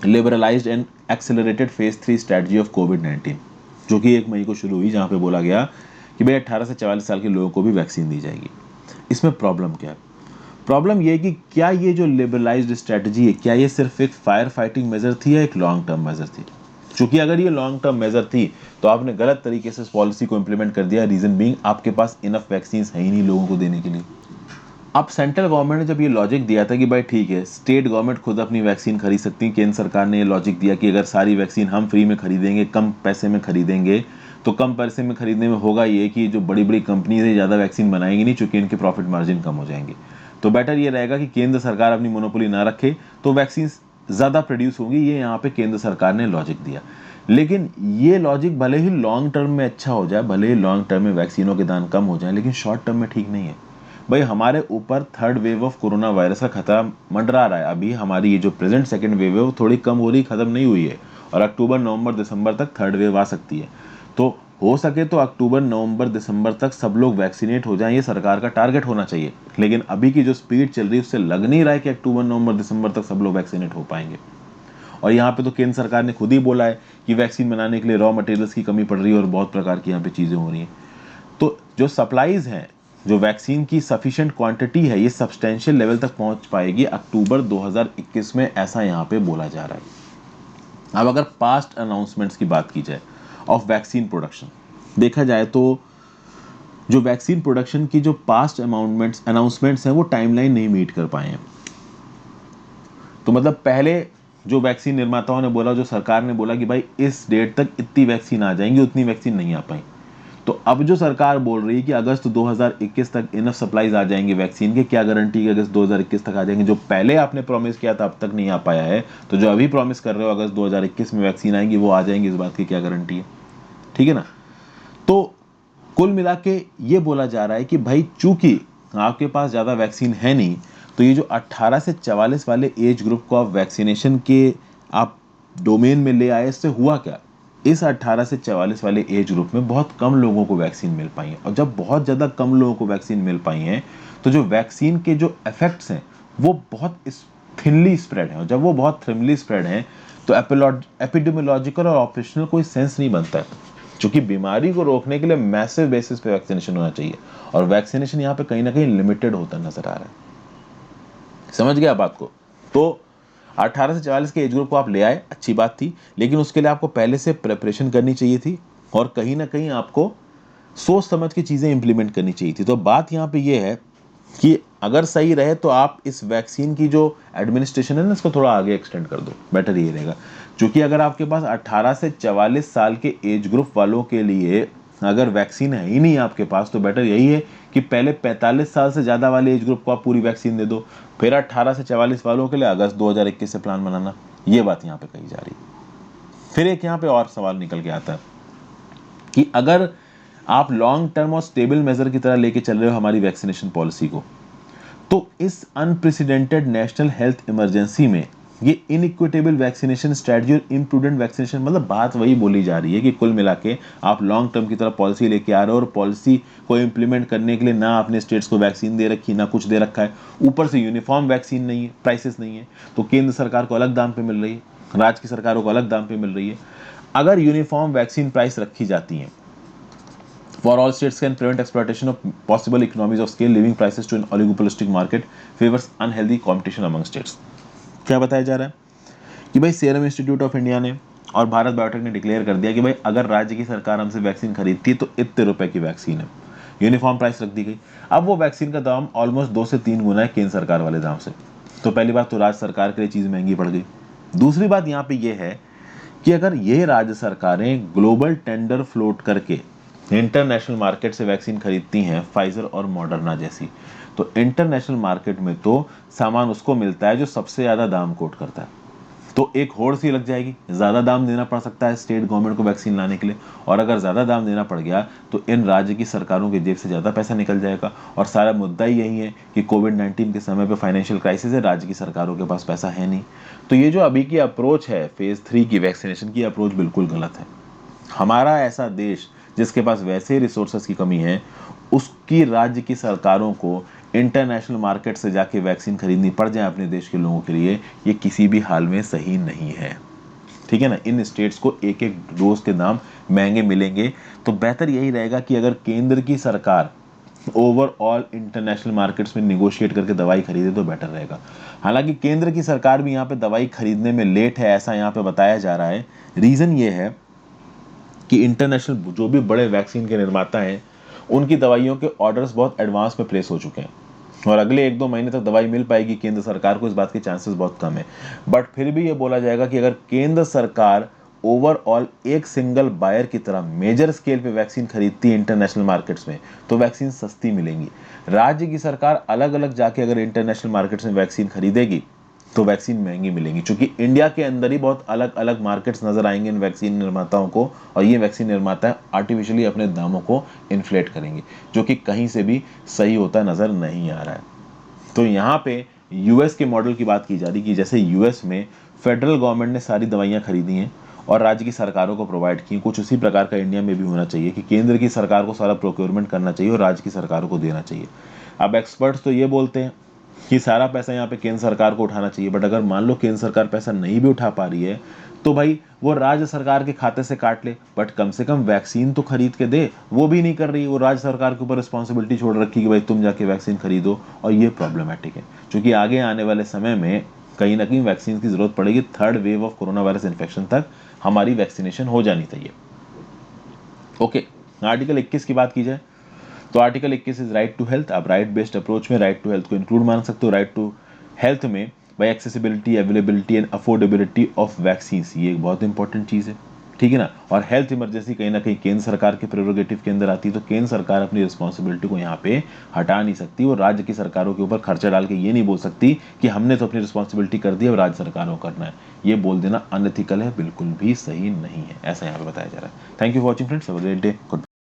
liberalised and accelerated phase 3 strategy of कोविड-19, जो कि 1 मई को शुरू हुई, जहां पे बोला गया कि भाई 18 से 44 साल के लोगों को भी वैक्सीन दी जाएगी। इसमें प्रॉब्लम क्या है? प्रॉब्लम ये है कि क्या ये जो लिबरलाइज्ड स्ट्रैटेजी है, क्या ये सिर्फ एक फायर फाइटिंग मेजर थी या एक लॉन्ग टर्म मेजर थी? क्योंकि अगर ये लॉन्ग टर्म मेजर थी तो आपने गलत तरीके से इस पॉलिसी को इंप्लीमेंट कर दिया। रीजन बीइंग आपके पास इनफ वैक्सीन है ही नहीं लोगों को देने के लिए। अब सेंट्रल गवर्नमेंट ने जब ये लॉजिक दिया था कि भाई ठीक है, स्टेट गवर्नमेंट खुद अपनी वैक्सीन खरीद सकती है, केंद्र सरकार ने ये लॉजिक दिया कि अगर सारी वैक्सीन हम फ्री में खरीदेंगे, कम पैसे में खरीदेंगे, तो कम पैसे में खरीदने में होगा ये कि जो बड़ी बड़ी कंपनीज है ज़्यादा वैक्सीन बनाएंगी नहीं, चूंकि इनके प्रॉफिट मार्जिन कम हो जाएंगे। तो बेटर ये रहेगा कि केंद्र सरकार अपनी मोनोपोली ना रखे, तो वैक्सीन ज़्यादा प्रोड्यूस होंगी। ये यहाँ पे केंद्र सरकार ने लॉजिक दिया। लेकिन ये लॉजिक भले ही लॉन्ग टर्म में अच्छा हो जाए, भले ही लॉन्ग टर्म में वैक्सीनों के दाम कम हो जाए, लेकिन शॉर्ट टर्म में ठीक नहीं है। भाई हमारे ऊपर third wave of corona virus का खतरा मंडरा रहा है। अभी हमारी ये जो प्रेजेंट सेकंड वेव है वो थोड़ी कम हो रही, खत्म नहीं हुई है, और अक्टूबर नवंबर दिसंबर तक थर्ड वेव आ सकती है। तो हो सके तो अक्टूबर नवंबर दिसंबर तक सब लोग वैक्सीनेट हो जाएं, ये सरकार का टारगेट होना चाहिए। लेकिन अभी की जो स्पीड चल रही है उससे लग नहीं रहा है कि अक्टूबर नवंबर दिसंबर तक सब लोग वैक्सीनेट हो पाएंगे। और यहाँ पे तो केंद्र सरकार ने खुद ही बोला है कि वैक्सीन बनाने के लिए रॉ मटेरियल्स की कमी पड़ रही है और बहुत प्रकार की यहाँ पे चीज़ें हो रही हैं। तो जो सप्लाईज हैं, जो वैक्सीन की सफिशिएंट क्वांटिटी है, ये सब्सटेंशियल लेवल तक पहुंच पाएगी अक्टूबर 2021 में, ऐसा यहाँ पे बोला जा रहा है। अब अगर पास्ट अनाउंसमेंट्स की बात की जाए ऑफ वैक्सीन प्रोडक्शन, देखा जाए तो जो वैक्सीन प्रोडक्शन की जो पास्ट अनाउंसमेंट्स हैं वो टाइमलाइन नहीं मीट कर पाए हैं। तो मतलब पहले जो वैक्सीन निर्माताओं ने बोला, जो सरकार ने बोला कि भाई इस डेट तक इतनी वैक्सीन आ जाएंगी, उतनी वैक्सीन नहीं आ पाई। तो अब जो सरकार बोल रही है कि अगस्त 2021 तक इनफ सप्लाईज आ जाएंगे वैक्सीन के, क्या गारंटी कि अगस्त 2021 तक आ जाएंगे? जो पहले आपने प्रॉमिस किया था अब तक नहीं आ पाया है, तो जो अभी प्रॉमिस कर रहे हो अगस्त 2021 में वैक्सीन आएंगी, वो आ जाएंगी, इस बात की क्या गारंटी है? ठीक है ना। तो कुल मिला के ये बोला जा रहा है कि भाई चूंकि आपके पास ज़्यादा वैक्सीन है नहीं, तो ये जो 18 से 44 वाले एज ग्रुप को आप वैक्सीनेशन के आप डोमेन में ले आए, इससे हुआ क्या? इस 18 से 44 वाले एज ग्रुप में बहुत कम लोगों को वैक्सीन मिल पाई है, और जब बहुत ज़्यादा कम लोगों को वैक्सीन मिल पाई हैं, तो जो वैक्सीन के जो इफेक्ट्स हैं वो बहुत थिनली स्प्रेड हैं, और जब वो बहुत थिनली स्प्रेड हैं तो एपिडेमियोलॉजिकल और ऑपरेशनल कोई सेंस नहीं बनता है, क्योंकि बीमारी को रोकने के लिए मैसिव बेसिस पे वैक्सीनेशन होना चाहिए, और वैक्सीनेशन यहाँ पे कहीं ना कहीं लिमिटेड होता नजर आ रहा है। समझ गया बात को? तो 18 से 44 के एज ग्रुप को आप ले आए, अच्छी बात थी, लेकिन उसके लिए आपको पहले से प्रिपरेशन करनी चाहिए थी, और कहीं ना कहीं आपको सोच समझ के चीज़ें इंप्लीमेंट करनी चाहिए थी। तो बात यहाँ पे ये है कि अगर सही रहे तो आप इस वैक्सीन की जो एडमिनिस्ट्रेशन है ना, इसको थोड़ा आगे एक्सटेंड कर दो, बेटर ये रहेगा। क्योंकि अगर आपके पास 18 से 44 साल के एज ग्रुप वालों के लिए अगर वैक्सीन है ही नहीं आपके पास, तो बेटर यही है कि पहले 45 साल से ज़्यादा वाले एज ग्रुप को आप पूरी वैक्सीन दे दो, फिर 18 से 44 वालों के लिए अगस्त 2021 से प्लान बनाना। ये बात यहाँ पे कही जा रही है। फिर एक यहाँ पे और सवाल निकल के आता है कि अगर आप लॉन्ग टर्म और स्टेबल मेजर की तरह लेके चल रहे हो हमारी वैक्सीनेशन पॉलिसी को, तो इस अनप्रेसिडेंटेड नेशनल हेल्थ इमरजेंसी में ये इनइक्विटेबल वैक्सीनेशन स्ट्रेटजी और इम्प्रूडेंट वैक्सीनेशन, मतलब बात वही बोली जा रही है कि कुल मिला के आप लॉन्ग टर्म की तरह पॉलिसी लेके आ रहे हो, और पॉलिसी को इम्प्लीमेंट करने के लिए ना आपने स्टेट्स को वैक्सीन दे रखी, ना कुछ दे रखा है, ऊपर से यूनिफॉर्म वैक्सीन नहीं है, प्राइसेस नहीं है, तो केंद्र सरकार को अलग दाम पे मिल रही है, राज्य की सरकारों को अलग दाम पे मिल रही है। अगर यूनिफॉर्म वैक्सीन प्राइस रखी जाती है, for all states can prevent exploitation of possible economies of scale, leaving prices to an oligopolistic market, favors unhealthy competition among states। क्या बताया जा रहा है कि भाई सीरम इंस्टीट्यूट ऑफ इंडिया ने और भारत बायोटेक ने डिक्लेयर कर दिया कि भाई अगर राज्य की सरकार हमसे वैक्सीन खरीदती है तो इतने रुपए की वैक्सीन है, यूनिफॉर्म प्राइस रख दी गई। अब वो वैक्सीन का दाम ऑलमोस्ट 2 से 3 गुना है केंद्र सरकार वाले दाम से। तो पहली बात तो राज्य सरकार के लिए चीज़ महंगी पड़ गई। दूसरी बात यहाँ पे ये है कि अगर ये राज्य सरकारें ग्लोबल टेंडर फ्लोट करके इंटरनेशनल मार्केट से वैक्सीन खरीदती हैं, फाइजर और मॉडर्ना जैसी, तो इंटरनेशनल मार्केट में तो सामान उसको मिलता है जो सबसे ज़्यादा दाम कोट करता है, तो एक होड़ सी लग जाएगी, ज़्यादा दाम देना पड़ सकता है स्टेट गवर्नमेंट को वैक्सीन लाने के लिए, और अगर ज़्यादा दाम देना पड़ गया तो इन राज्य की सरकारों की जेब से ज़्यादा पैसा निकल जाएगा। और सारा मुद्दा ही यही है कि कोविड-19 के समय पे फाइनेंशियल क्राइसिस है, राज्य की सरकारों के पास पैसा है नहीं। तो ये जो अभी की अप्रोच है फेज़ 3 की वैक्सीनेशन की अप्रोच बिल्कुल गलत है। हमारा ऐसा देश जिसके पास वैसे रिसोर्सेज की कमी है, उसकी राज्य की सरकारों को इंटरनेशनल मार्केट से जाके वैक्सीन खरीदनी पड़ जाए अपने देश के लोगों के लिए, ये किसी भी हाल में सही नहीं है। ठीक है ना, इन स्टेट्स को एक एक डोज के दाम महंगे मिलेंगे, तो बेहतर यही रहेगा कि अगर केंद्र की सरकार ओवरऑल इंटरनेशनल मार्केट्स में निगोशिएट करके दवाई खरीदे तो बेटर रहेगा। हालांकि केंद्र की सरकार भी यहाँ पे दवाई खरीदने में लेट है, ऐसा यहाँ पे बताया जा रहा है। रीजन ये है कि इंटरनेशनल जो भी बड़े वैक्सीन के निर्माता हैं, उनकी दवाइयों के ऑर्डर्स बहुत एडवांस में प्लेस हो चुके हैं और अगले 1-2 महीने तक दवाई मिल पाएगी केंद्र सरकार को, इस बात के चांसेस बहुत कम है। बट फिर भी ये बोला जाएगा कि अगर केंद्र सरकार ओवरऑल एक सिंगल बायर की तरह मेजर स्केल पे वैक्सीन खरीदती है इंटरनेशनल मार्केट्स में, तो वैक्सीन सस्ती मिलेंगी। राज्य की सरकार अलग अलग जाके अगर इंटरनेशनल मार्केट्स में वैक्सीन खरीदेगी तो वैक्सीन महंगी मिलेंगी, क्योंकि इंडिया के अंदर ही बहुत अलग अलग मार्केट्स नजर आएंगे इन वैक्सीन निर्माताओं को, और ये वैक्सीन निर्माता आर्टिफिशियली अपने दामों को इन्फ्लेट करेंगे, जो कि कहीं से भी सही होता नजर नहीं आ रहा है। तो यहाँ पे यूएस के मॉडल की बात की जा रही कि जैसे यूएस में फेडरल गवर्नमेंट ने सारी दवाइयाँ खरीदी हैं और राज्य की सरकारों को प्रोवाइड की, कुछ उसी प्रकार का इंडिया में भी होना चाहिए कि केंद्र की सरकार को सारा प्रोक्योरमेंट करना चाहिए और राज्य की सरकारों को देना चाहिए। अब एक्सपर्ट्स तो ये बोलते हैं कि सारा पैसा यहाँ पे केंद्र सरकार को उठाना चाहिए, बट अगर मान लो केंद्र सरकार पैसा नहीं भी उठा पा रही है तो भाई वो राज्य सरकार के खाते से काट ले, बट कम से कम वैक्सीन तो खरीद के दे। वो भी नहीं कर रही, वो राज्य सरकार के ऊपर रिस्पॉन्सिबिलिटी छोड़ रखी कि भाई तुम जाके वैक्सीन खरीदो, और ये प्रॉब्लमेटिक है, क्योंकि आगे आने वाले समय में कहीं ना कहीं वैक्सीन की जरूरत पड़ेगी। Third wave of corona virus infection तक हमारी वैक्सीनेशन हो जानी चाहिए। ओके, आर्टिकल 21 की बात की जाए तो article 21 is right to health. आप राइट बेस्ड अप्रोच में राइट टू हेल्थ को इंक्लूड मान सकते हो। राइट टू हेल्थ में by accessibility, availability and affordability of vaccine, ये एक बहुत इंपॉर्टेंट चीज़ है। ठीक है ना, और हेल्थ इमरजेंसी कहीं ना कहीं केंद्र सरकार के प्रेरोगेटिव के अंदर आती है, तो केंद्र सरकार अपनी रिस्पॉन्सिबिलिटी को यहाँ पे हटा नहीं सकती, और राज्य की सरकारों के ऊपर खर्चा डाल के ये नहीं बोल सकती कि हमने तो अपनी रिस्पॉन्सिबिलिटी कर दी, अब राज्य सरकारों को करना है। ये बोल देना अनएथिकल है, बिल्कुल भी सही नहीं है, ऐसा यहाँ पे बताया जा रहा है। Thank you for watching friends, have a great day, good.